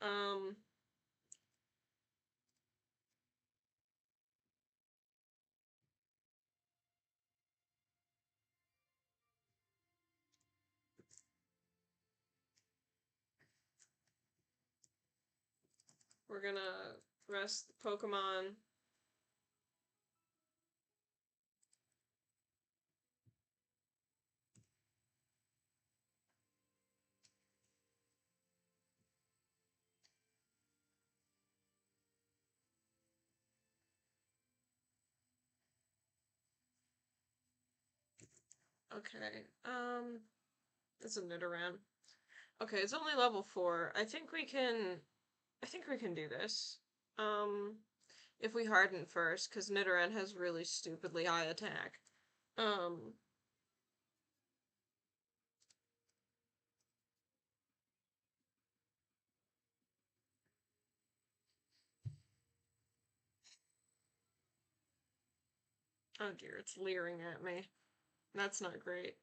We're gonna rest the Pokemon. Okay, it's a Nidoran. Okay, it's only level 4. I think we can do this. Um, if we harden first, because Nidoran has really stupidly high attack. Um, oh dear, it's leering at me. That's not great.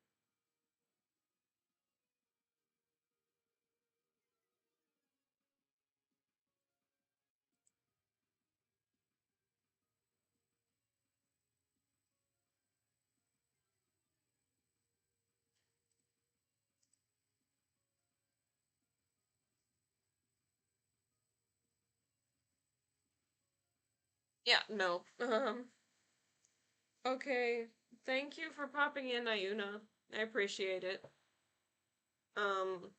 Yeah, no. Okay. Thank you for popping in, Ayuna. I appreciate it. Um,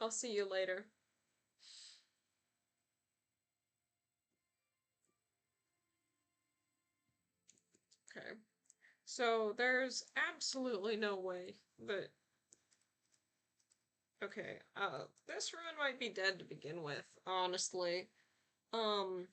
I'll see you later. Okay. So there's absolutely no way that okay, this ruin might be dead to begin with, honestly. Um,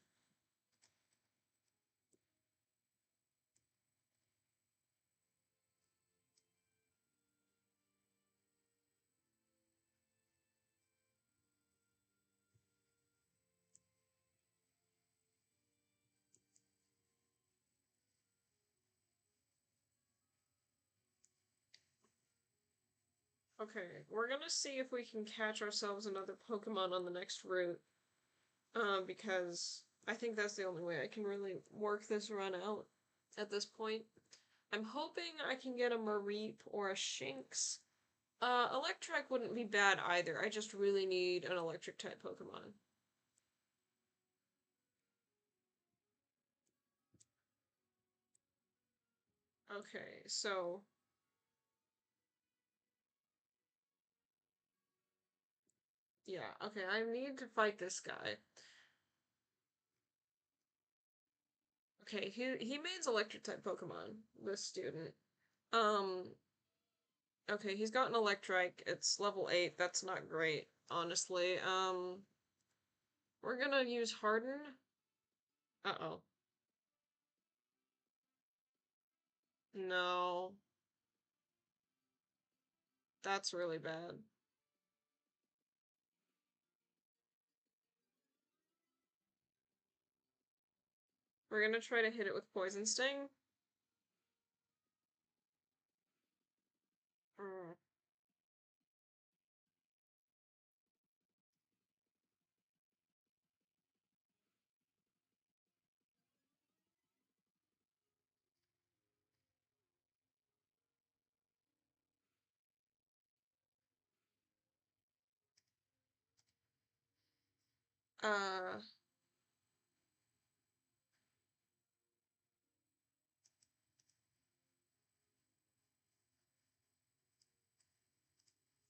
okay, we're gonna see if we can catch ourselves another Pokemon on the next route. Because I think that's the only way I can really work this run out at this point. I'm hoping I can get a Mareep or a Shinx. Electrike wouldn't be bad either. I just really need an electric type Pokemon. Okay, so yeah, okay, I need to fight this guy. Okay, he mains electric type Pokemon, this student. Um, okay, he's got an Electrike. It's level 8. That's not great, honestly. We're gonna use Harden. Uh-oh. No. That's really bad. We're gonna try to hit it with Poison Sting. Mm. Uh,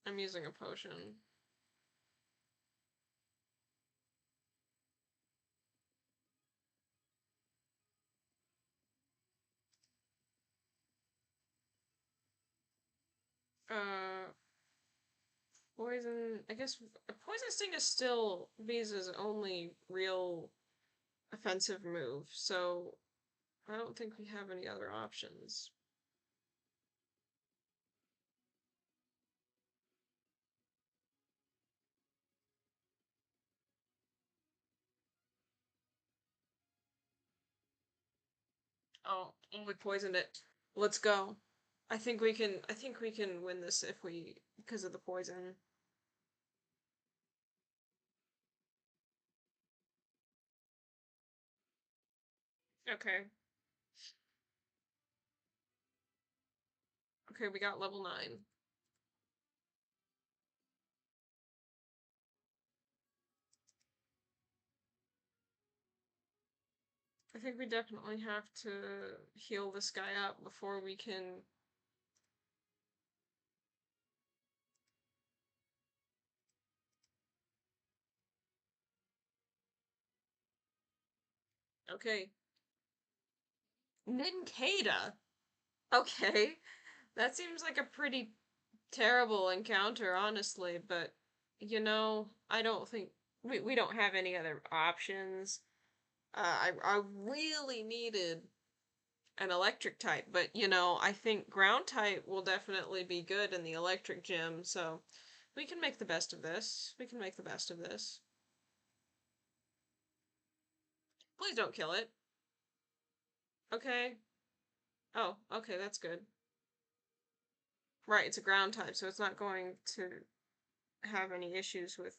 I'm using a potion. Uh, Poison. I guess Poison Sting is still Visa's only real offensive move, so I don't think we have any other options. Oh, we poisoned it. Let's go. I think we can win this if we because of the poison. Okay. Okay, we got level 9. I think we definitely have to heal this guy up before we can. Okay. Nincada. Okay. That seems like a pretty terrible encounter, honestly, but I don't think we don't have any other options. I really needed an electric type, but you know, I think ground type will definitely be good in the electric gym, so we can make the best of this. We can make the best of this. Please don't kill it. Okay. Oh, okay, that's good. Right, it's a ground type, so it's not going to have any issues with...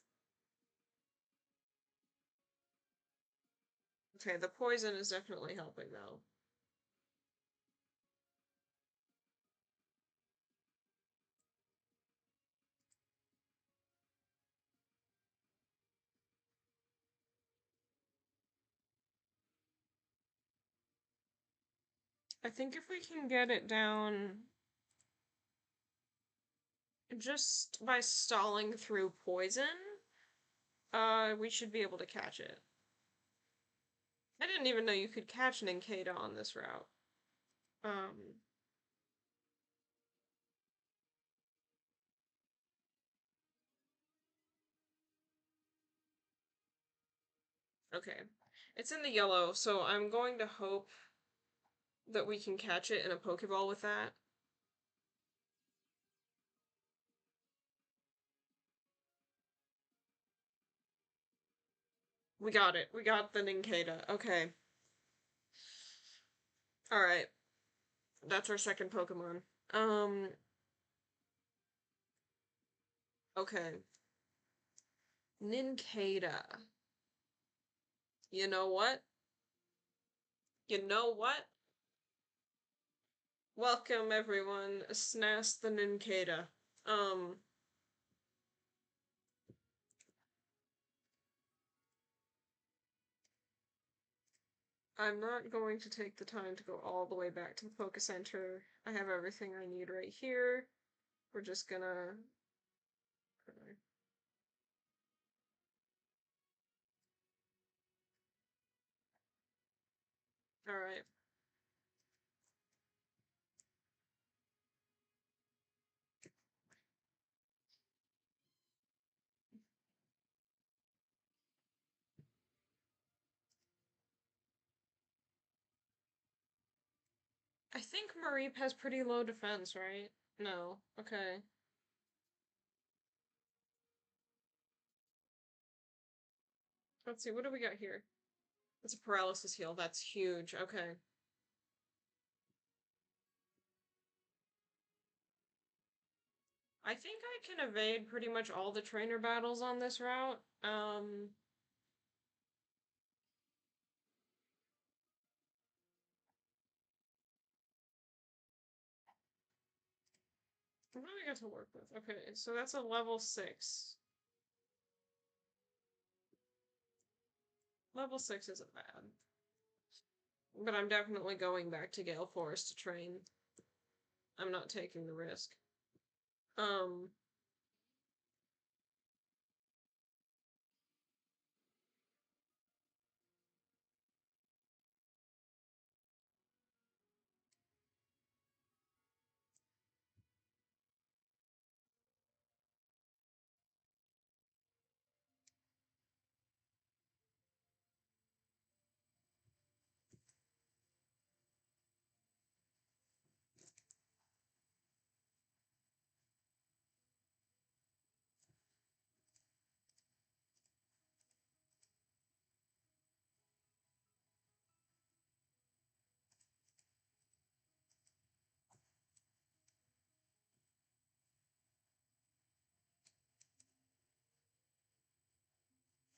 Okay, the poison is definitely helping, though. I think if we can get it down just by stalling through poison, we should be able to catch it. I didn't even know you could catch Ninkata on this route. Um, okay. It's in the yellow, so I'm going to hope that we can catch it in a Pokeball with that. We got it. We got the Ninkata. Okay. Alright. That's our second Pokemon. Um, okay. Ninkata. You know what? You know what? Welcome everyone. Snas the Ninkata. Um, I'm not going to take the time to go all the way back to the Poke Center. I have everything I need right here. We're just gonna... Alright. I think Mareep has pretty low defense, right? No. Okay. Let's see, what do we got here? It's a paralysis heal. That's huge. Okay. I think I can evade pretty much all the trainer battles on this route. What do we got to work with? Okay, so that's a level 6. Level 6 isn't bad. But I'm definitely going back to Gale Forest to train. I'm not taking the risk. Um,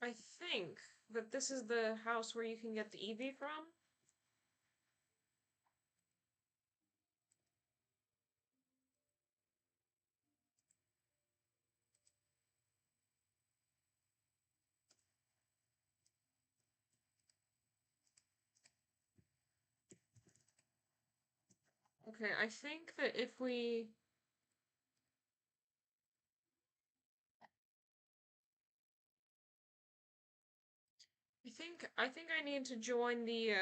I think that this is the house where you can get the Eevee from. Okay, I think that if we... I think I need to join the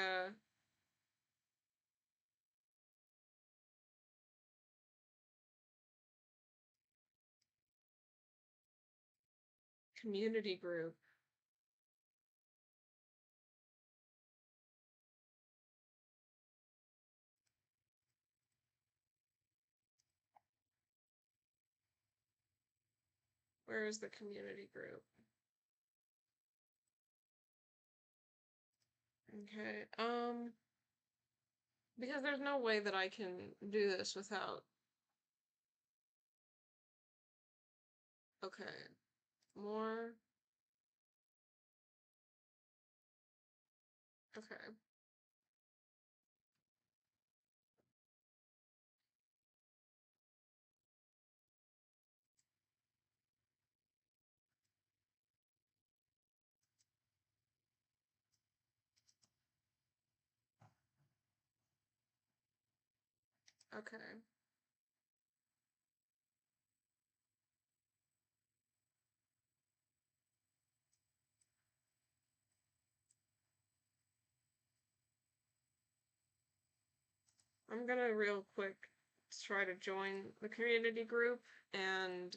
community group. Where is the community group? Okay, because there's no way that I can do this without... Okay, more... Okay. Okay. I'm gonna real quick try to join the community group and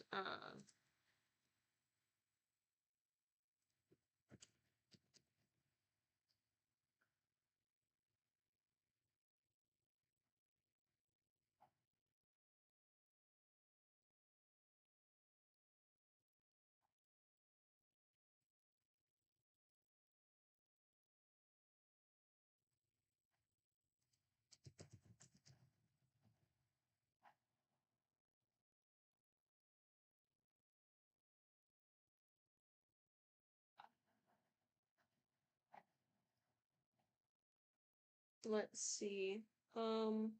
let's see. Um,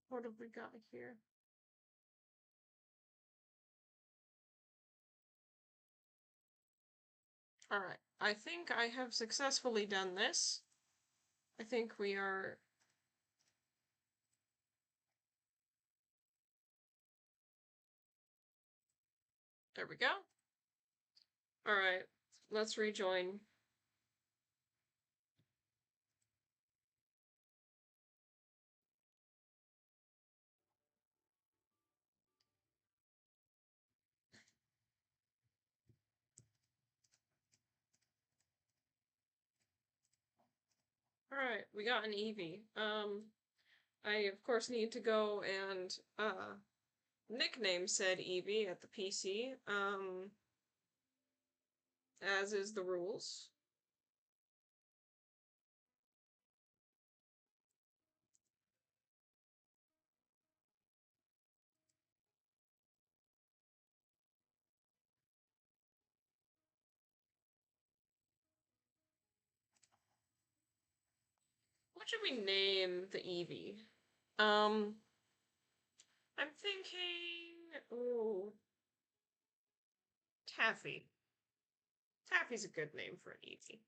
what have we got here? Alright, I think I have successfully done this. I think we are... There we go. Alright, let's rejoin. Alright, we got an Eevee. I of course need to go and, nickname said Eevee at the PC, as is the rules. What should we name the Eevee? I'm thinking... Ooh. Taffy. Taffy's a good name for an Eevee.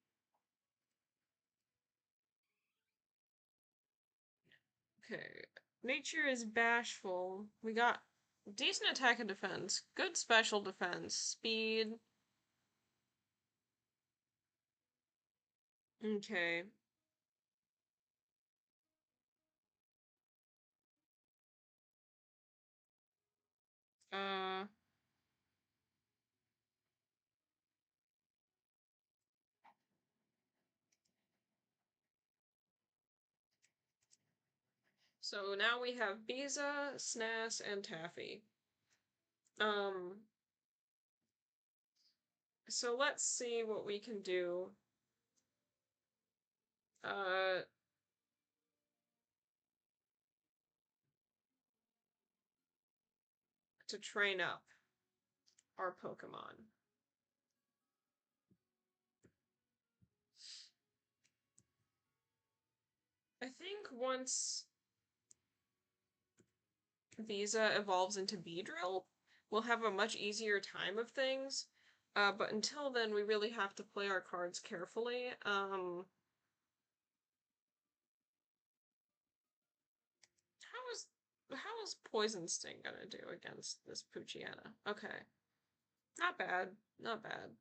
Okay. Nature is bashful. We got decent attack and defense, good special defense, speed. Okay. Uh, so now we have Biza, Snas, and Taffy. Um, so let's see what we can do. Uh, to train up our Pokemon. I think once Visa evolves into Beedrill, we'll have a much easier time of things. But until then, we really have to play our cards carefully. How is Poison Sting gonna do against this Poochyena? Okay. Not bad. Not bad.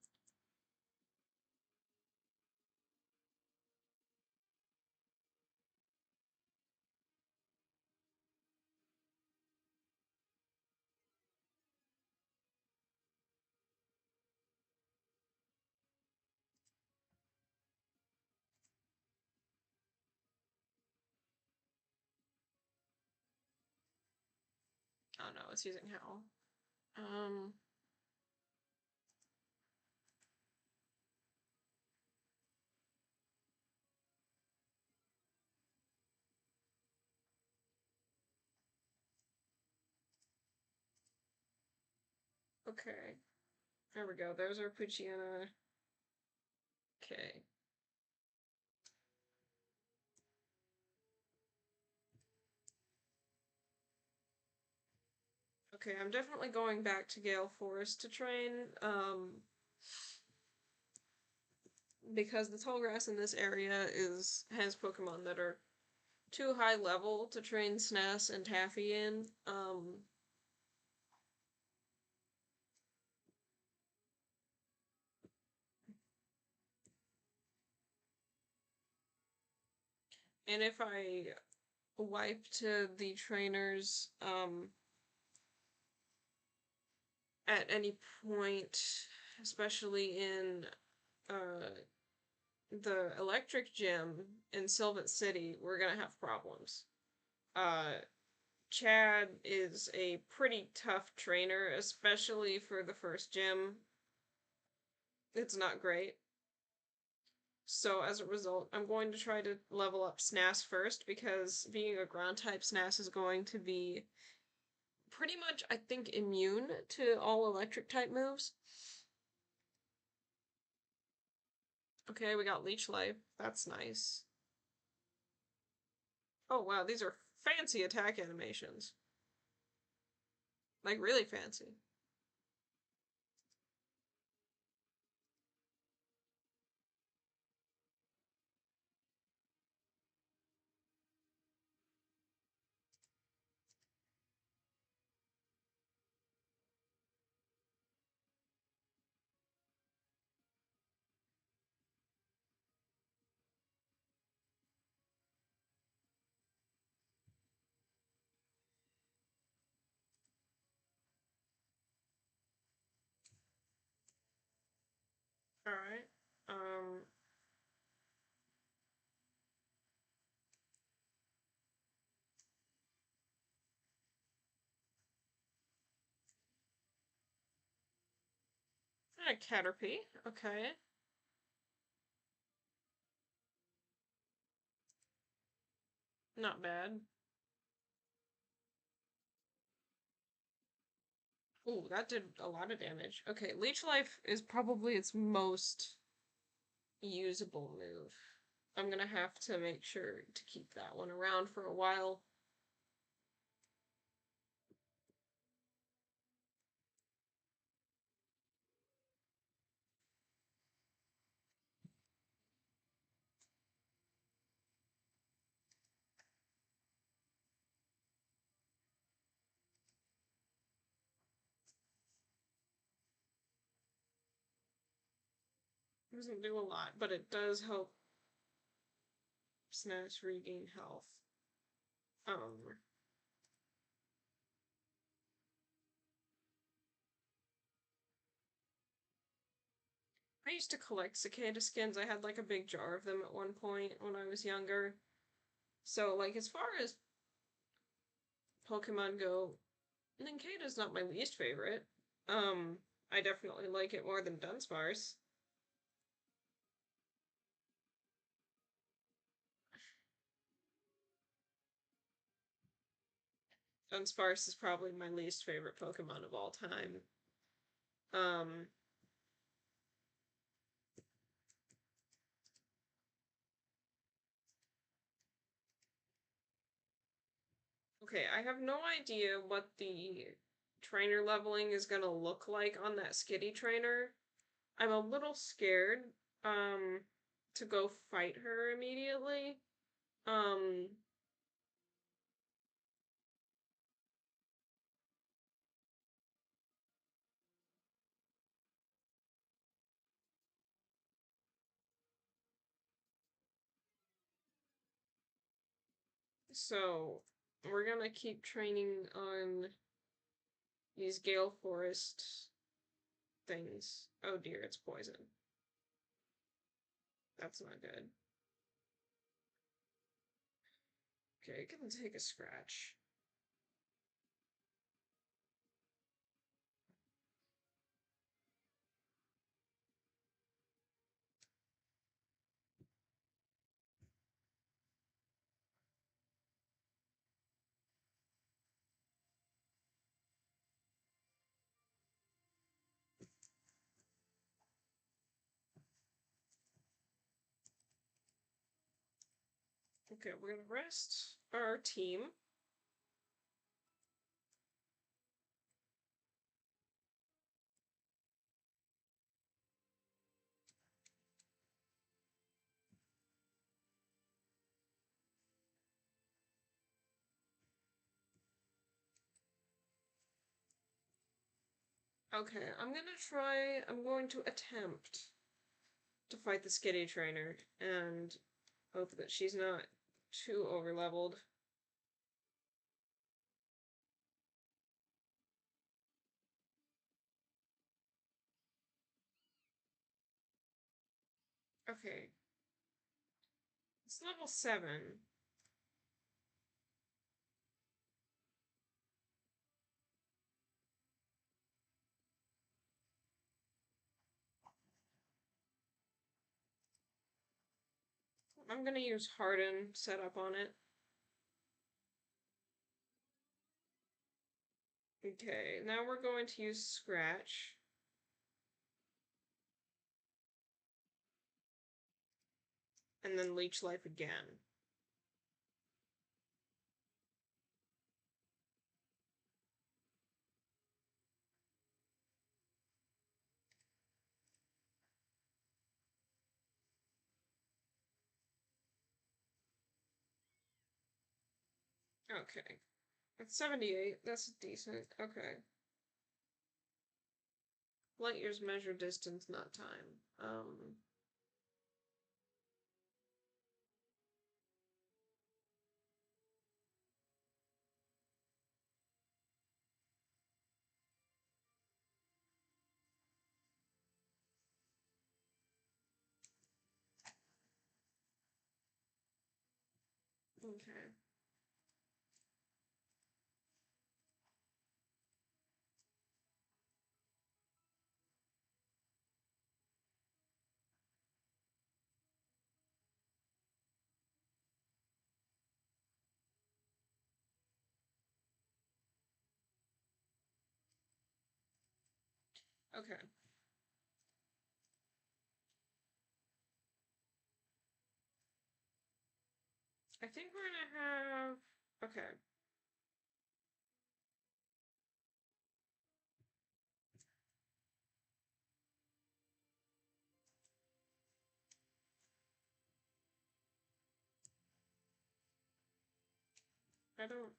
Oh no, it's using Howl. Okay. There we go. There's our Puchiana. Okay. Okay, I'm definitely going back to Gale Forest to train, because the tall grass in this area has Pokemon that are too high level to train Snass and Taffy in. And if I wipe to the trainers, at any point, especially in, uh, the electric gym in Sylvan City, we're gonna have problems. Chad is a pretty tough trainer, especially for the first gym. It's not great. So as a result, I'm going to try to level up Snass first, because being a ground type, Snass is going to be pretty much, I think, immune to all electric type moves. Okay, we got Leech Life. That's nice. Oh wow, these are fancy attack animations. Like, really fancy. Alright. Um, a Caterpie. Okay. Not bad. Ooh, that did a lot of damage. Okay, Leech Life is probably its most usable move. I'm gonna have to make sure to keep that one around for a while. It doesn't do a lot, but it does help Snaps regain health. Um, I used to collect cicada skins. I had like a big jar of them at one point when I was younger. So, like, as far as Pokemon go, Nincada's not my least favorite. I definitely like it more than Dunsparce. Dunsparce is probably my least favorite Pokemon of all time. Um, okay, I have no idea what the trainer leveling is gonna look like on that Skitty trainer. I'm a little scared, um, to go fight her immediately. Um, so we're gonna keep training on these Gale Forest things. Oh dear, it's poison. That's not good. Okay, it can take a scratch. Okay, we're gonna rest our team. Okay, I'm going to attempt to fight the Skitty trainer and hope that she's not too overleveled. Okay, it's level 7. I'm gonna use Harden setup on it. Okay, now we're going to use Scratch. And then Leech Life again. Okay. It's 78. That's decent. Okay. Light years measure distance, not time. Okay. Okay. I think we're gonna have... Okay. I don't...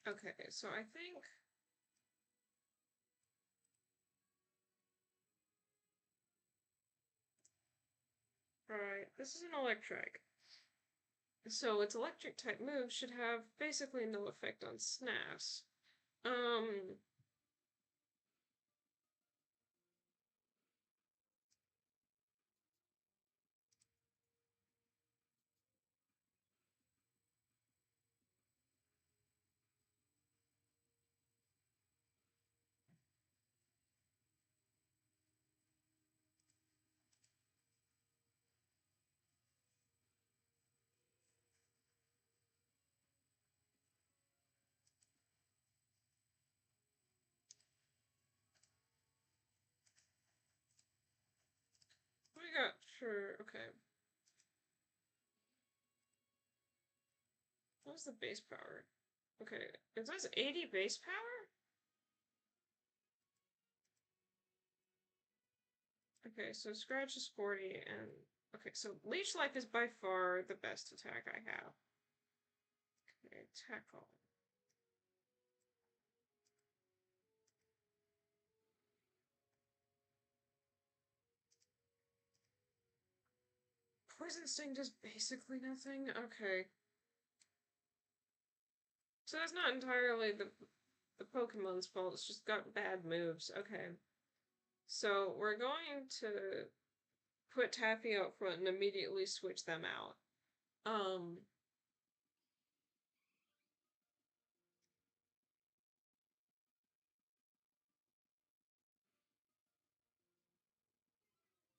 Okay, so I think... Alright, this is an electric. So its electric type move should have basically no effect on snaps. Um... What we got for... Okay. What's the base power? Okay, it says 80 base power? Okay, so Scratch is 40, and... Okay, so Leech Life is by far the best attack I have. Okay, tackle. Poison Sting does basically nothing? Okay. So that's not entirely the Pokemon's fault, it's just got bad moves. Okay. So we're going to put Taffy out front and immediately switch them out.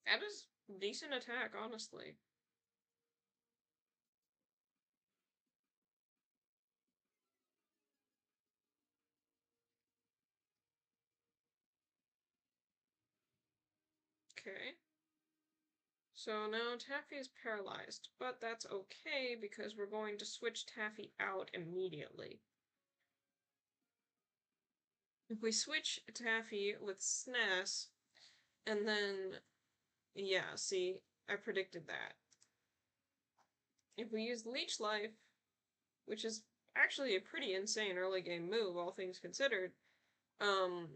That is decent attack, honestly. Okay. So now Taffy is paralyzed, but that's okay because we're going to switch Taffy out immediately. If we switch Taffy with SNES, and then, yeah, see, I predicted that. If we use Leech Life, which is actually a pretty insane early game move, all things considered, um,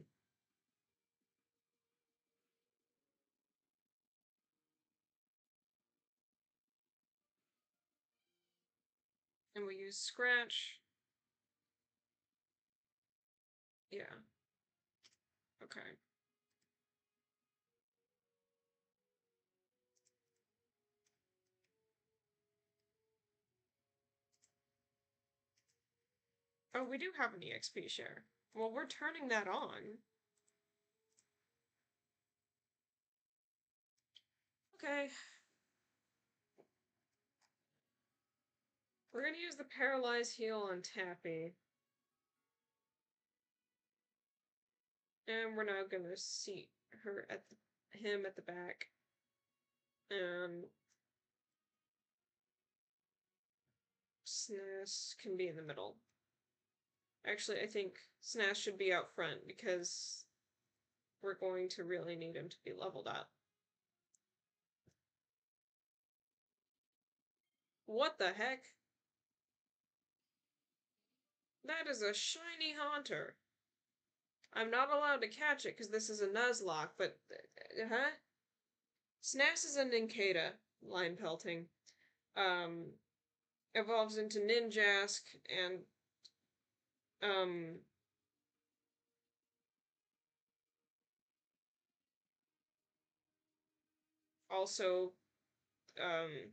and we use Scratch, yeah, okay. Oh, we do have an EXP share. Well, we're turning that on. Okay. We're gonna use the Paralyze Heal on Tappy. And we're now gonna seat her at him at the back. SNES can be in the middle. Actually, I think SNES should be out front because we're going to really need him to be leveled up. What the heck? That is a shiny Haunter. I'm not allowed to catch it because this is a Nuzlocke, but... huh? SNES is a Nincada, line pelting. Evolves into Ninjask and, um... also, um...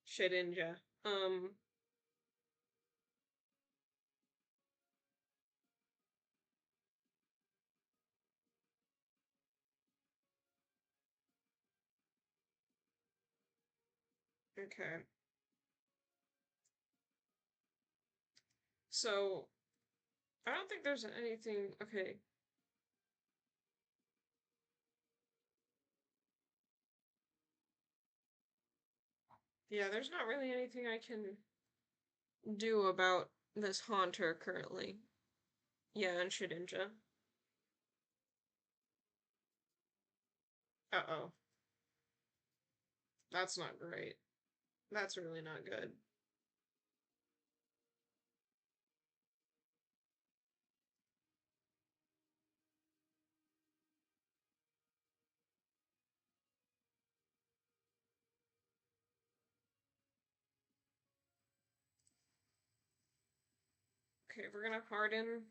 Shedinja. Okay. So, I don't think there's anything... Okay. Yeah, there's not really anything I can do about this Haunter currently. Yeah, and Shedinja. Uh-oh. That's not great. That's really not good. Okay, we're gonna harden.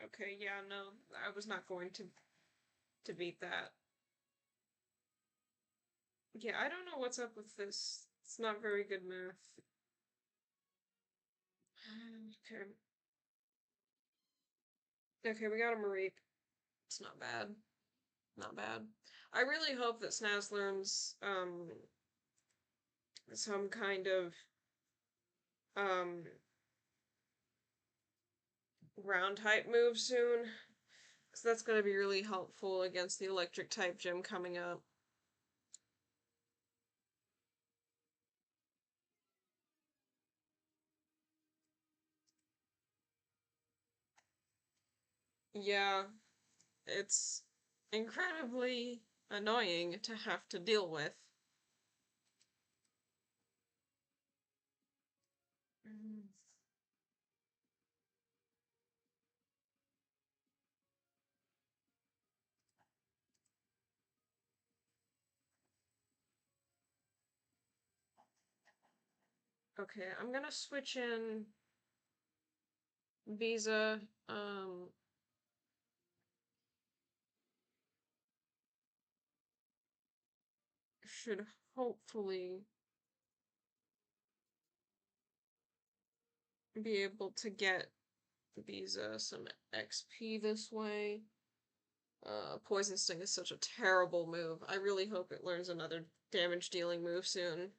Okay, yeah, no, I was not going to beat that. Yeah, I don't know what's up with this. It's not very good math. Okay. Okay, we got a Mareep. It's not bad. Not bad. I really hope that Snaz learns, some kind of, um, ground type move soon. Because that's going to be really helpful against the electric type gym coming up. Yeah, it's incredibly annoying to have to deal with. Mm. Okay, I'm gonna switch in Visa. Should hopefully be able to get Visa some XP this way. Poison Sting is such a terrible move. I really hope it learns another damage dealing move soon.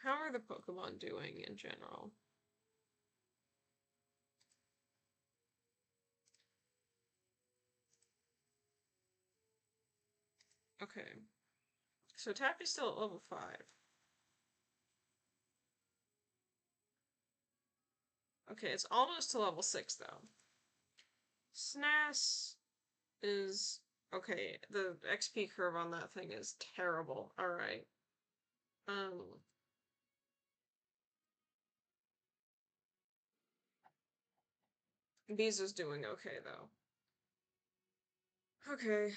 How are the Pokemon doing in general? Okay. So Tappy's still at level 5. Okay, it's almost to level 6 though. Snass is okay, the XP curve on that thing is terrible. Alright. Um Visa's doing okay though. Okay.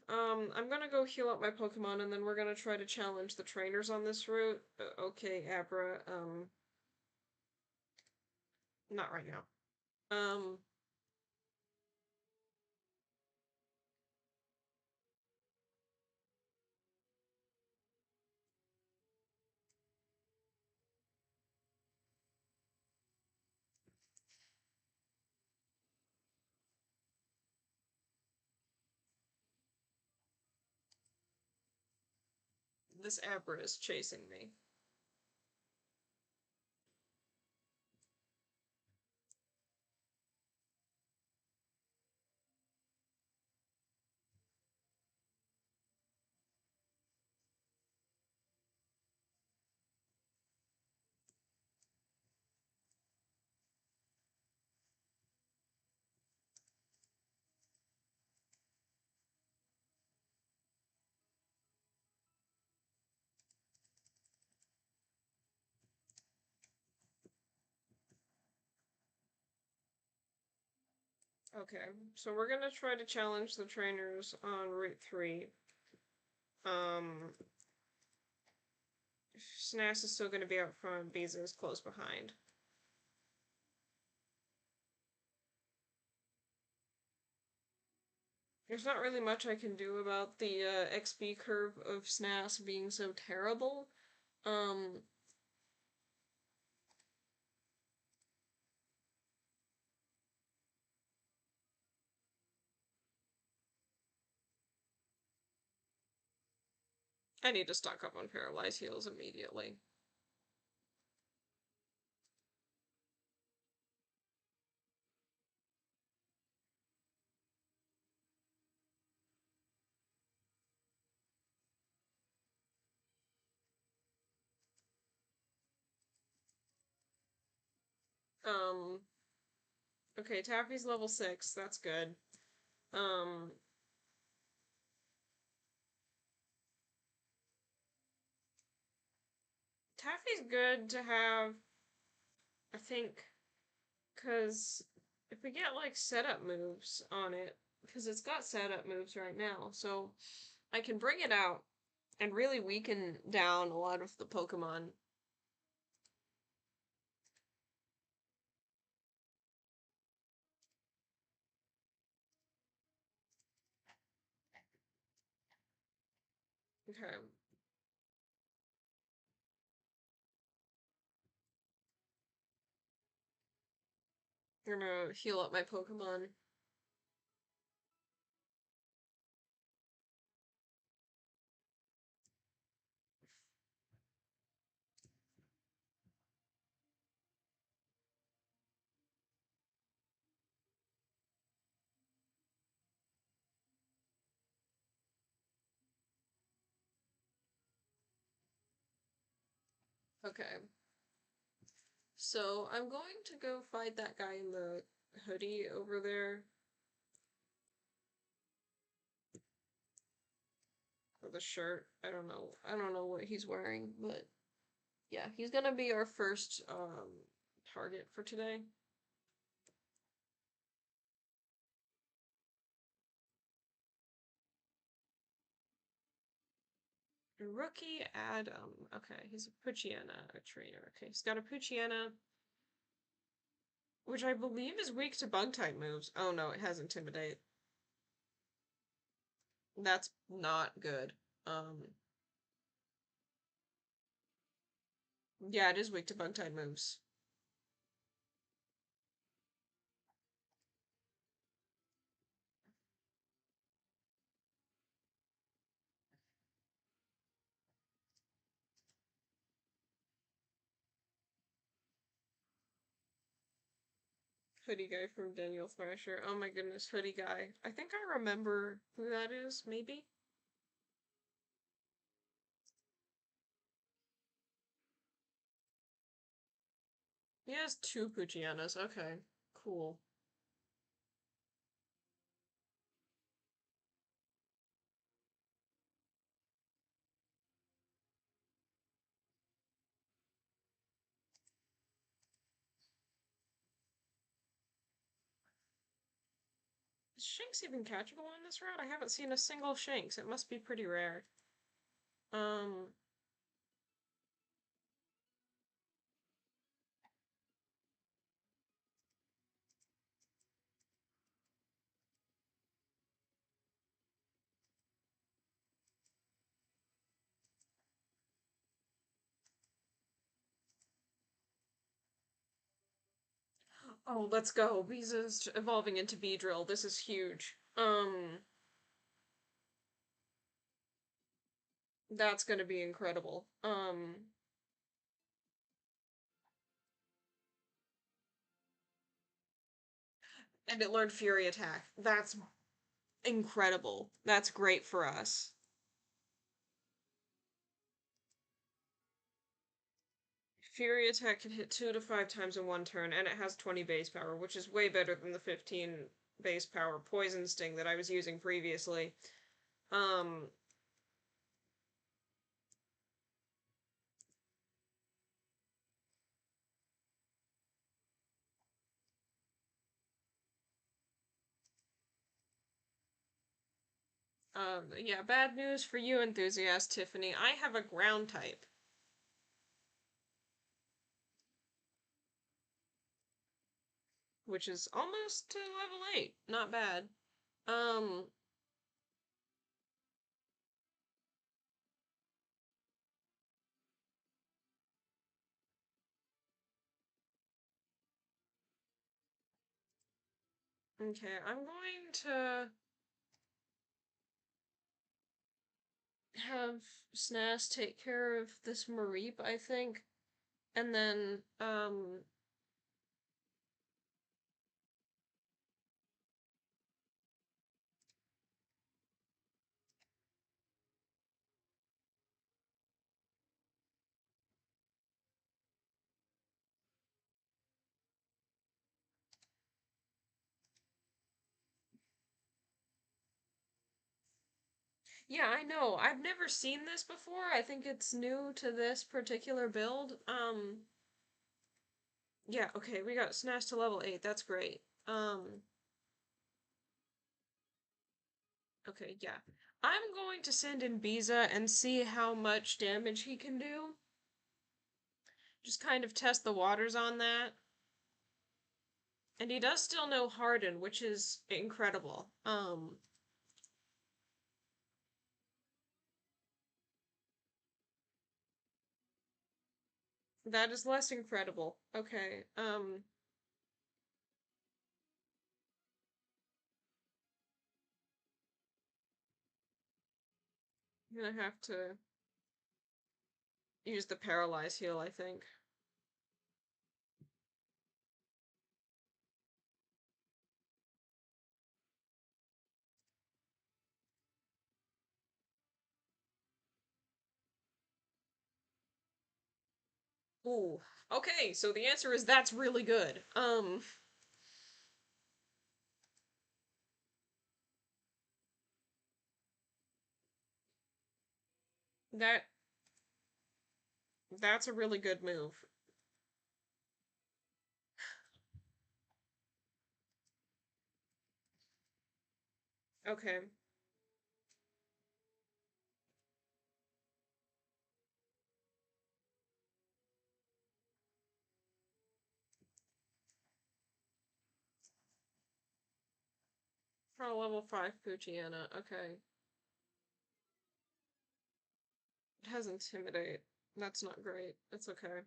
I'm gonna go heal up my Pokemon and then we're gonna try to challenge the trainers on this route. Okay, Abra, not right now. Um, this Abra is chasing me. Okay, so we're gonna try to challenge the trainers on Route 3. Um, Snass is still gonna be out front, Visa is close behind. There's not really much I can do about the XP curve of Snass being so terrible. Um, I need to stock up on Paralyzed Heals immediately. Um, okay, Taffy's level 6, that's good. Um, Taffy's good to have, I think, because if we get, like, setup moves on it, because it's got setup moves right now, so I can bring it out and really weaken down a lot of the Pokemon. Okay. I'm gonna heal up my Pokemon. Okay. So I'm going to go fight that guy in the hoodie over there. Or the shirt. I don't know. I don't know what he's wearing, but yeah, he's gonna be our first target for today. Rookie Adam. Okay, he's a Puchiana trainer. Okay, he's got a Puchiana, which I believe is weak to bug type moves. Oh no, it has Intimidate. That's not good. Yeah, it is weak to bug type moves. Hoodie guy from Daniel Thrasher. Oh my goodness, hoodie guy. I think I remember who that is, maybe? He has two Puchianas. Okay, cool. Is Shanks even catchable on this route? I haven't seen a single Shanks. It must be pretty rare. Um, oh, let's go. Visa's evolving into Beedrill. This is huge. That's gonna be incredible. And it learned Fury Attack. That's incredible. That's great for us. Fury Attack can hit 2 to 5 times in one turn, and it has 20 base power, which is way better than the 15 base power Poison Sting that I was using previously. Um, yeah, bad news for you, enthusiast Tiffany. I have a ground type, which is almost to level 8. Not bad. Um, okay, I'm going to have Snas take care of this Mareep, I think. And then, yeah, I know. I've never seen this before. I think it's new to this particular build. Yeah, okay, we got Snas to level 8. That's great. Okay, yeah. I'm going to send in Biza and see how much damage he can do. Just kind of test the waters on that. And he does still know Harden, which is incredible. That is less incredible. Okay, I'm gonna have to use the Paralyze heal, I think. Ooh. Okay, so the answer is that's really good. That that's a really good move. Okay. For a level 5 Poochyena, okay. It has Intimidate. That's not great. It's okay.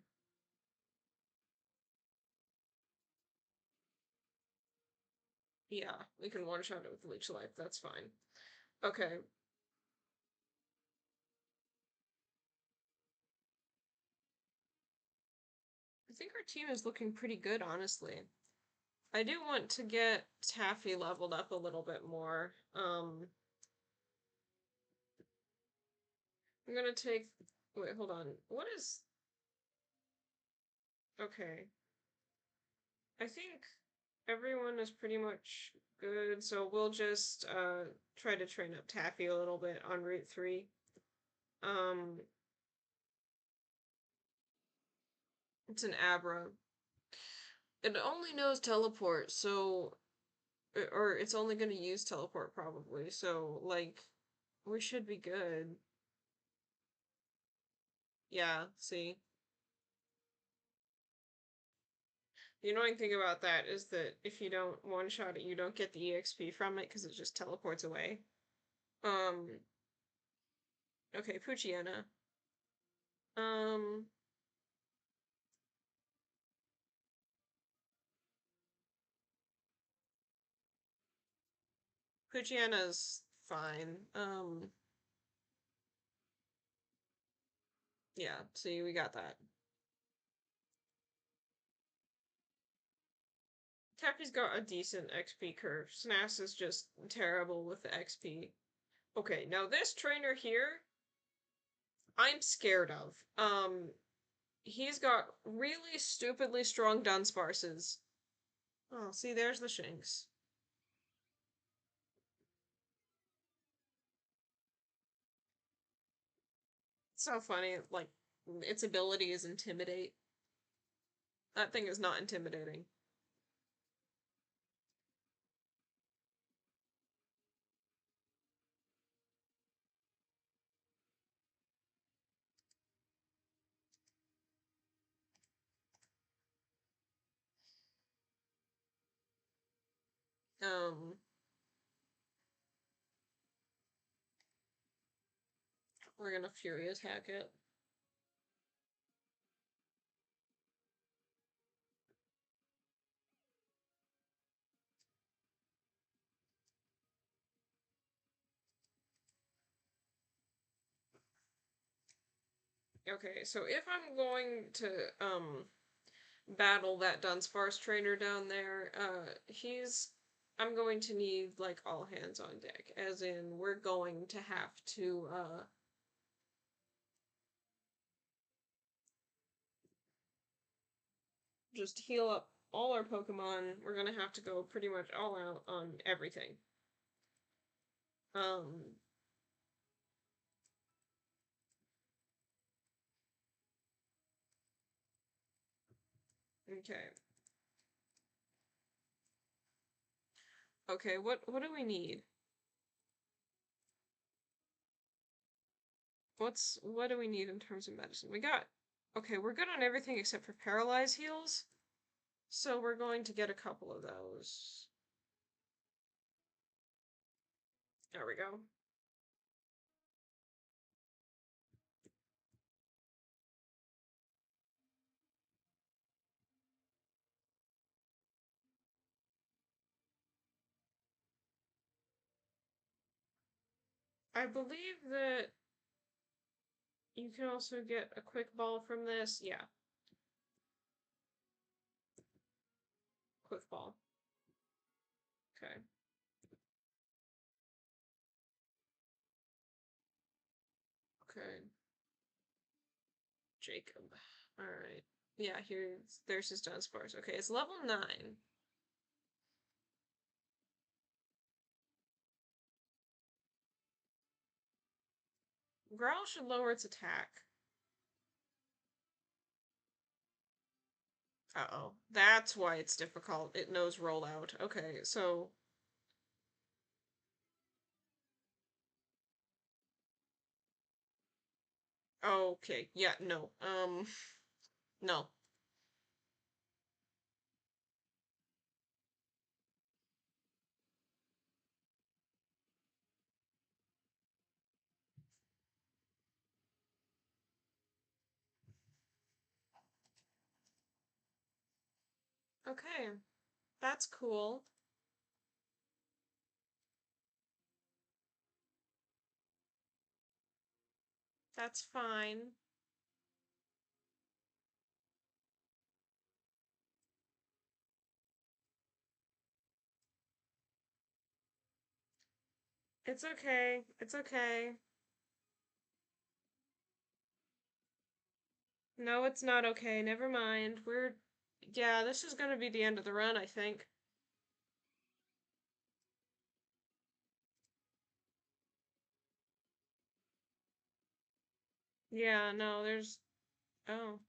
Yeah, we can one-shot it with Leech Life, that's fine. Okay. I think our team is looking pretty good, honestly. I do want to get Taffy leveled up a little bit more. I'm gonna take... Wait, hold on. What is... Okay. I think everyone is pretty much good, so we'll just, try to train up Taffy a little bit on Route 3. Um, it's an Abra. It only knows Teleport, so... Or it's only gonna use Teleport, probably, so, like, we should be good. Yeah, see? The annoying thing about that is that if you don't one-shot it, you don't get the EXP from it because it just teleports away. Um, okay, Poochyena. Um, Poochyena's fine. Yeah, see, we got that. Tappy's got a decent XP curve. Snass is just terrible with the XP. Okay, now this trainer here, I'm scared of. He's got really stupidly strong Dunsparces. Oh, see, there's the Shinx. It's so funny, like, its ability is Intimidate. That thing is not intimidating. Um, we're gonna Fury attack it. Okay, so if I'm going to, battle that Dunsparce trainer down there, I'm going to need, like, all hands on deck. As in, we're going to have to, just heal up all our Pokemon. We're gonna have to go pretty much all out on everything. Um, okay. Okay, what do we need? What do we need in terms of medicine? We got... Okay, we're good on everything except for Paralyze heals. So we're going to get a couple of those. There we go. I believe that you can also get a quick ball from this. Yeah. Quick ball. Okay. Okay. Jacob. Alright. Yeah, there's his Dunsparce. Okay, it's level 9. Growl should lower its attack. Uh-oh. That's why it's difficult. It knows rollout. Okay, so... Okay, yeah, no. No. Okay, that's cool. That's fine. It's okay. It's okay. No, it's not okay. Never mind. Yeah, this is gonna be the end of the run, I think. Yeah, no, there's... Oh.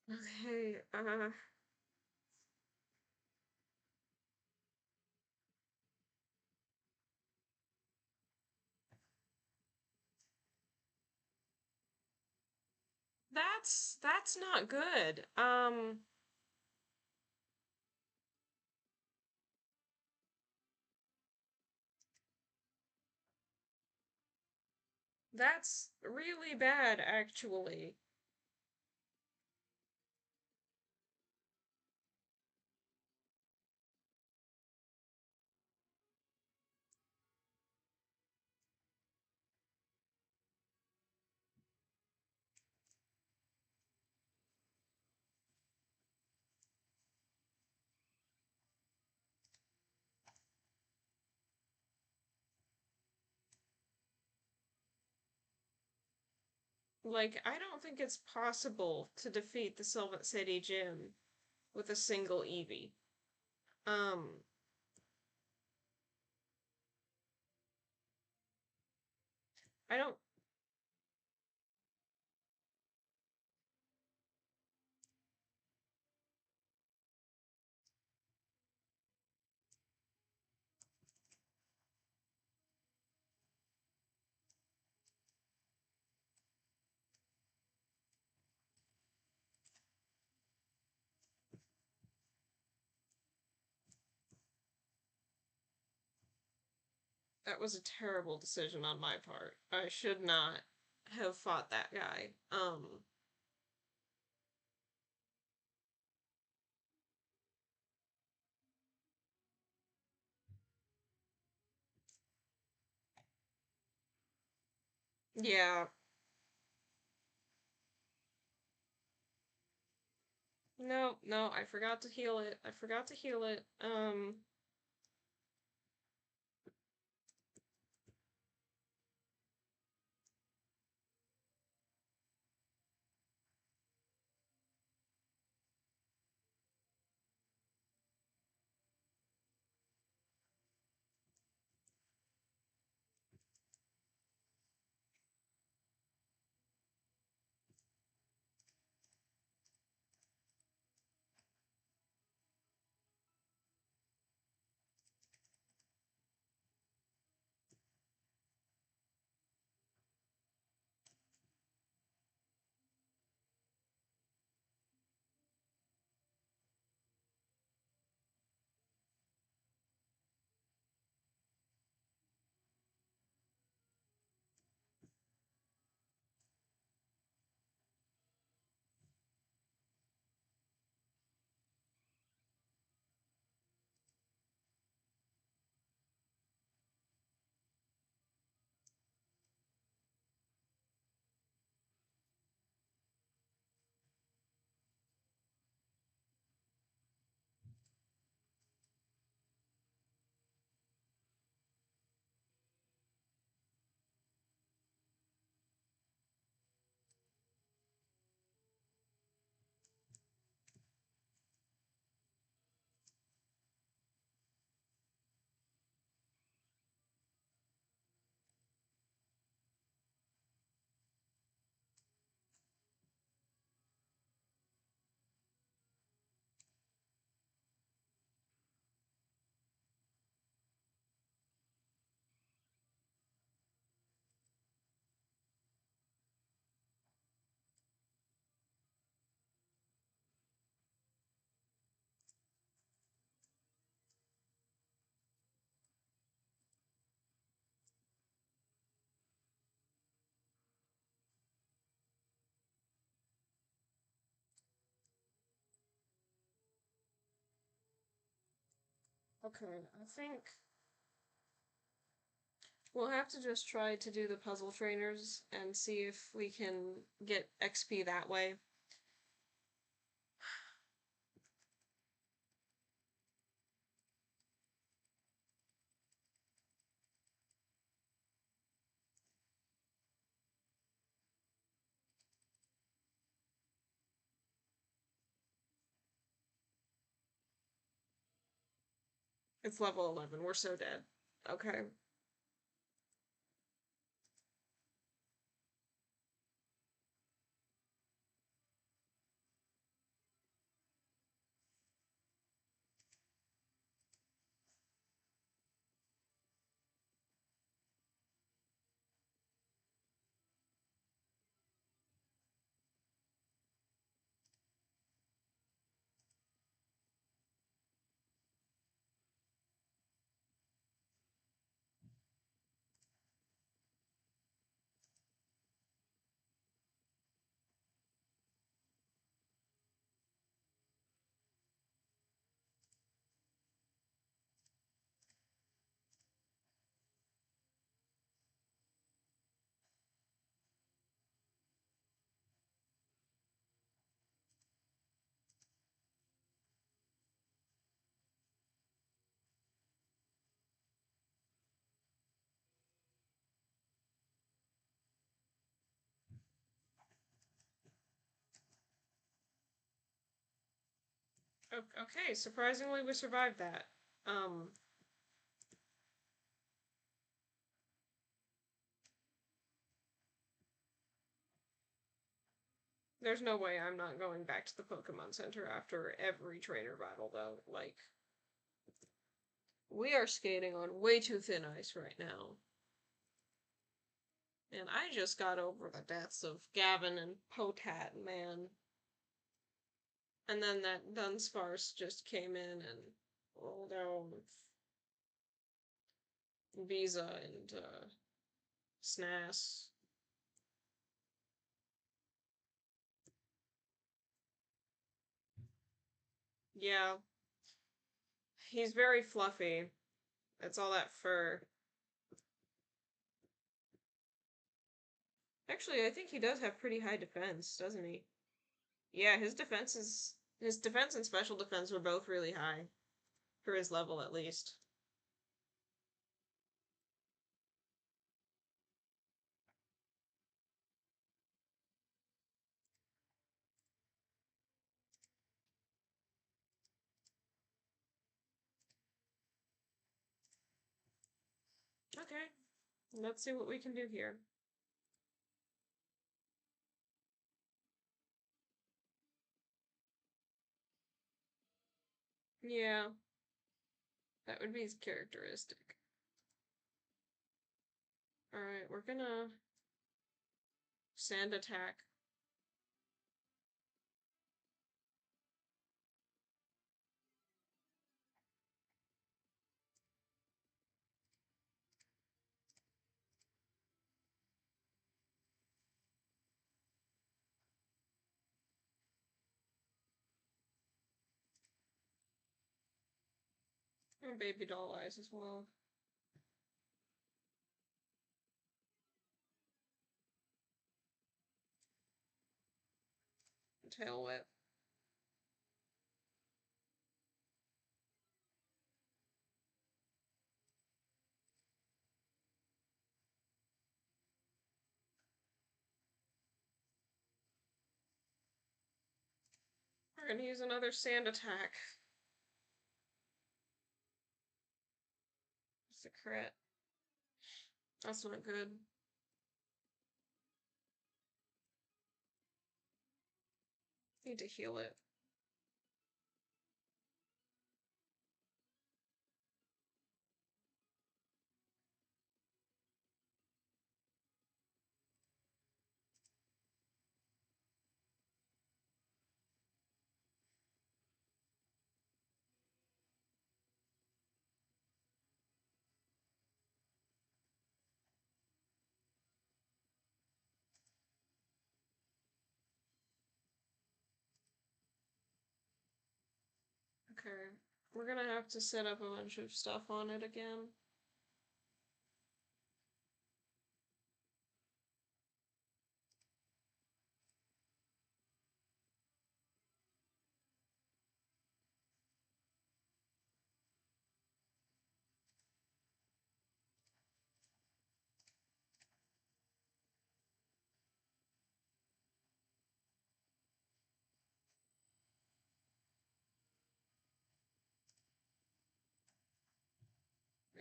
Okay, that's not good. That's really bad, actually. Like, I don't think it's possible to defeat the Sylvan City Gym with a single Eevee. Um, I don't... That was a terrible decision on my part. I should not have fought that guy. Yeah. No, no, I forgot to heal it. I forgot to heal it. Okay, I think we'll have to just try to do the puzzle trainers and see if we can get XP that way. It's level 11. We're so dead. Okay. Okay, surprisingly we survived that. Um, there's no way I'm not going back to the Pokemon Center after every trainer battle, though. Like, we are skating on way too thin ice right now. And I just got over the deaths of Gavin and Potat, man. And then that Dunsparce just came in and rolled out Visa and Snass. Yeah, he's very fluffy. That's all that fur. Actually, I think he does have pretty high defense, doesn't he? Yeah, his defense and special defense were both really high for his level at least. Okay, let's see what we can do here. Yeah, that would be his characteristic. Alright, we're gonna sand attack. And baby doll eyes as well. Tail whip. We're gonna use another sand attack. It's a crit. That's not good. Need to heal it. Okay. We're gonna have to set up a bunch of stuff on it again.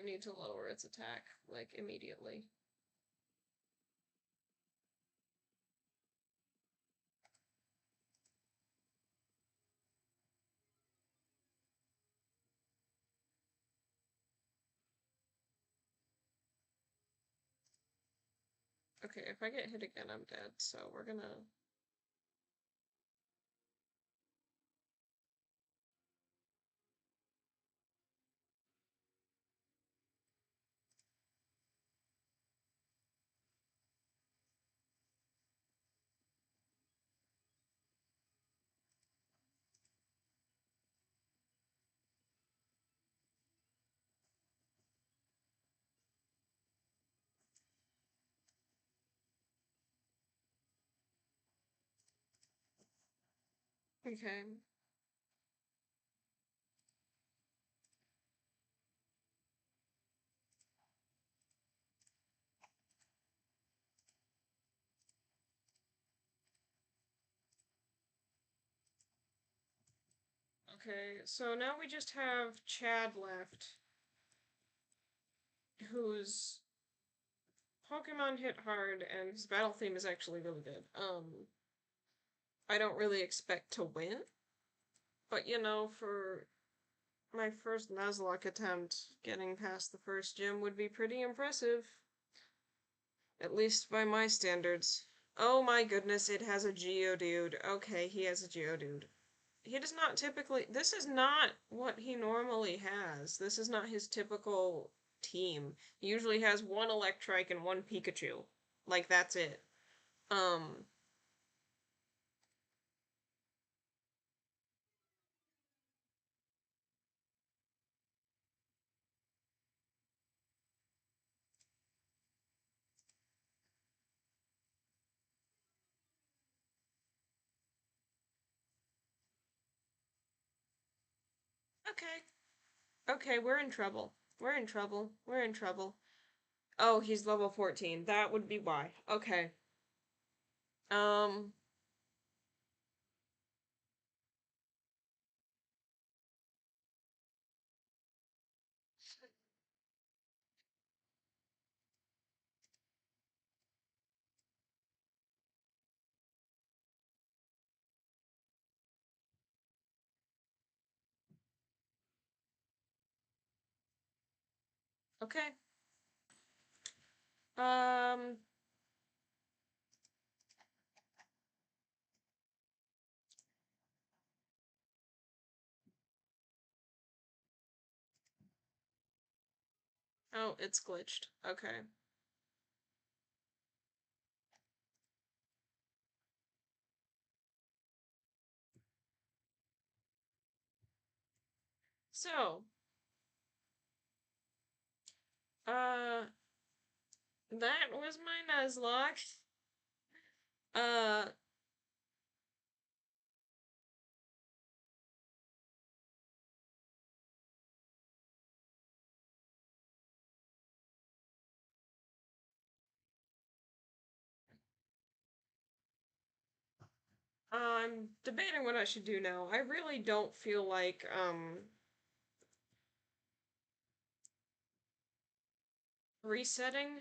I need to lower its attack, like, immediately. Okay, if I get hit again, I'm dead, so we're gonna... Okay. Okay, so now we just have Chad left, whose Pokemon hit hard, and his battle theme is actually really good. I don't really expect to win, but you know, for my first Nuzlocke attempt, getting past the first gym would be pretty impressive. At least by my standards. Oh my goodness, it has a Geodude. Okay, he has a Geodude. He does not typically... This is not what he normally has. This is not his typical team. He usually has one Electrike and one Pikachu. Like, that's it. Um... Okay. Okay, we're in trouble. We're in trouble. We're in trouble. Oh, he's level 14. That would be why. Okay. Um... Okay. Um... Oh, it's glitched. Okay. So, uh, that was my Nuzlocke. Uh, I'm debating what I should do now. I really don't feel like, resetting.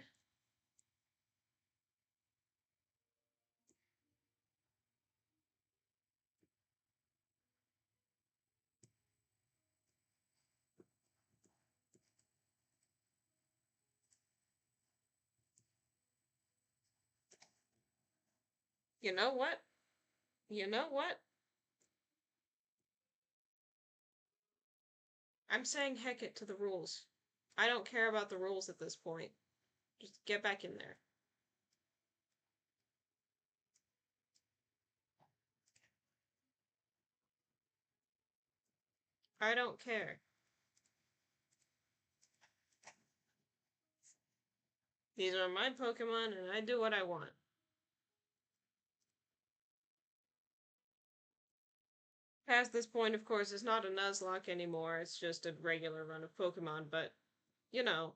You know what? You know what? I'm saying heck it to the rules. I don't care about the rules at this point. Just get back in there. I don't care. These are my Pokemon and I do what I want. Past this point, of course, it's not a Nuzlocke anymore, it's just a regular run of Pokemon, but, you know.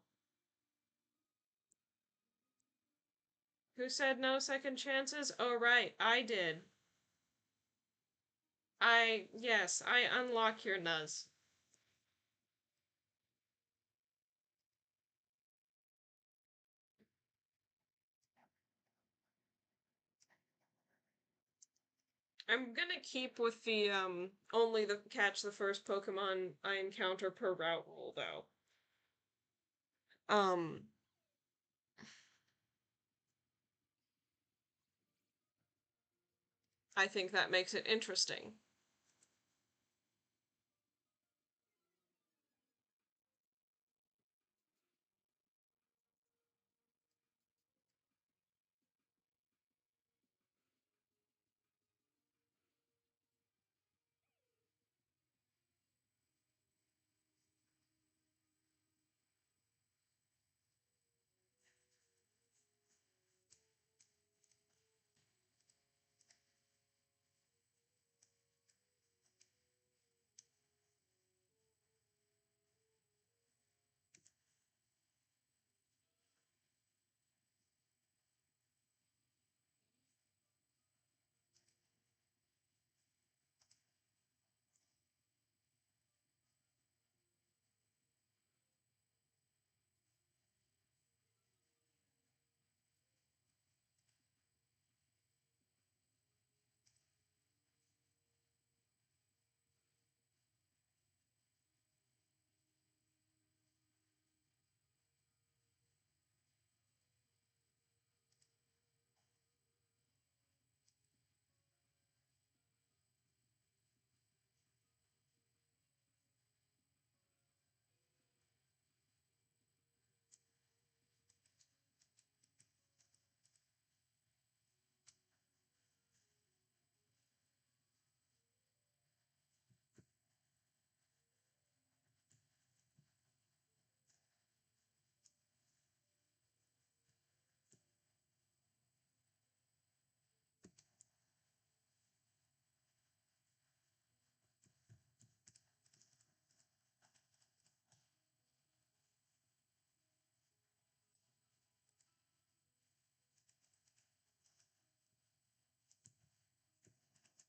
Who said no second chances? Oh, right, I did. Yes, I unlock your Nuz. I'm gonna keep with the, only the catch the first Pokemon I encounter per route rule, though. Um, I think that makes it interesting.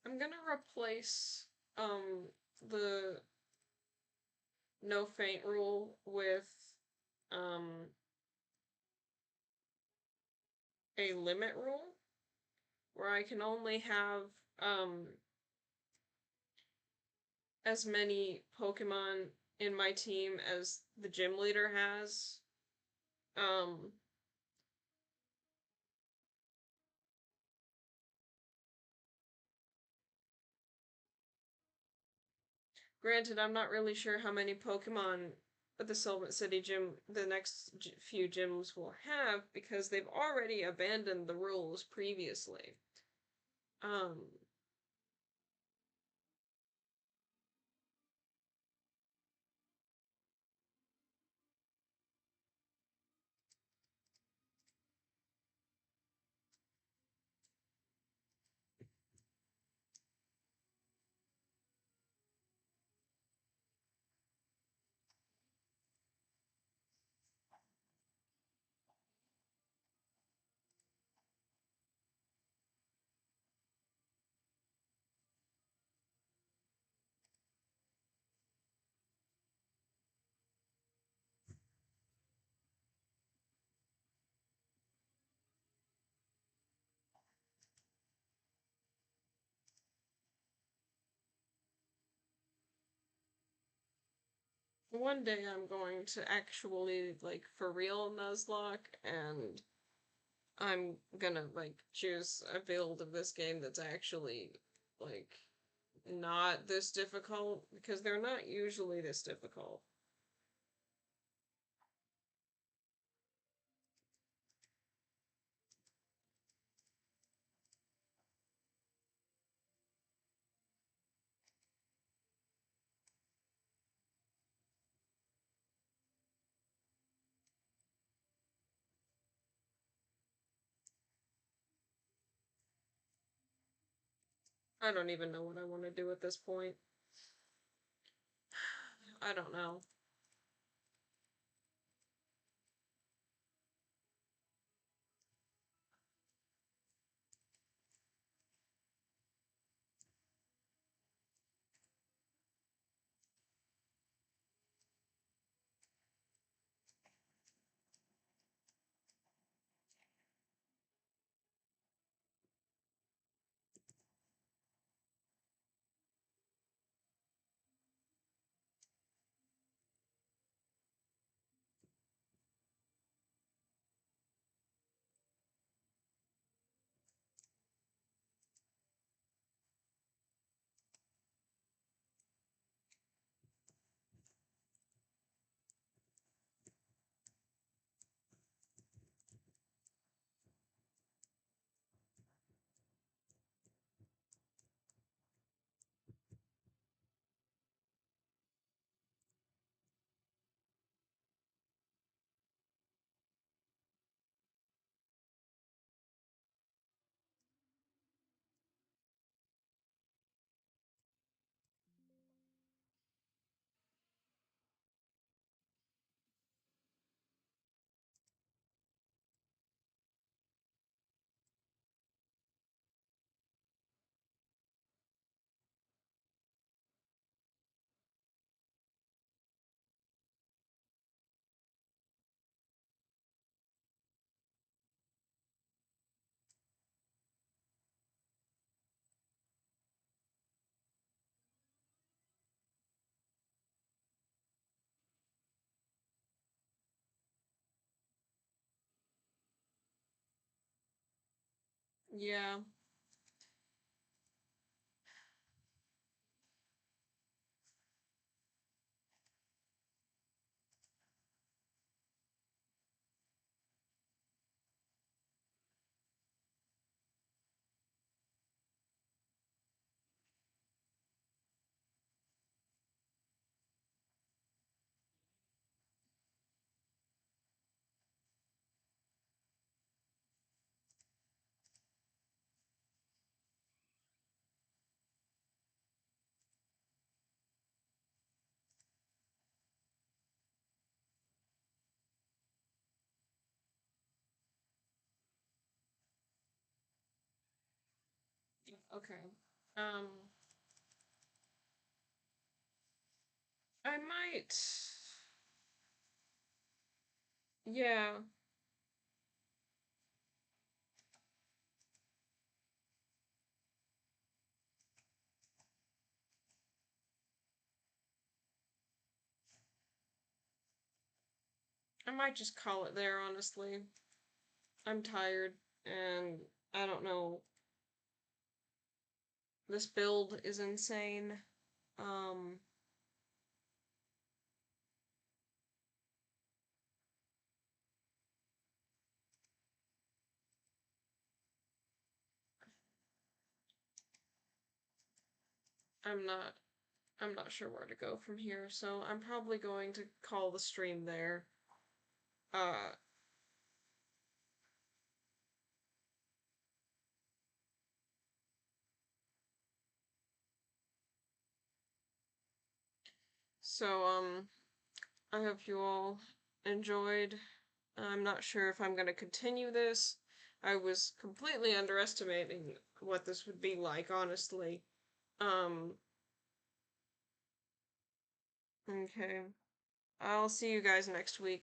I'm gonna replace, the no feint rule with, um, a limit rule, where I can only have, um, as many Pokemon in my team as the gym leader has. Um, Granted, I'm not really sure how many Pokemon the Sylvan City gym, the next few gyms will have, because they've already abandoned the rules previously. Um, One day I'm going to actually, like, for real Nuzlocke, and I'm gonna, like, choose a build of this game that's actually, like, not this difficult, because they're not usually this difficult. I don't even know what I want to do at this point. I don't know. Yeah. Okay. Um, I might. Yeah. I might just call it there, honestly. I'm tired, and I don't know. This build is insane. Um, I'm not I'm not sure where to go from here, so I'm probably going to call the stream there. Uh, so I hope you all enjoyed. I'm not sure if I'm gonna continue this. I was completely underestimating what this would be like, honestly. Um, okay. I'll see you guys next week.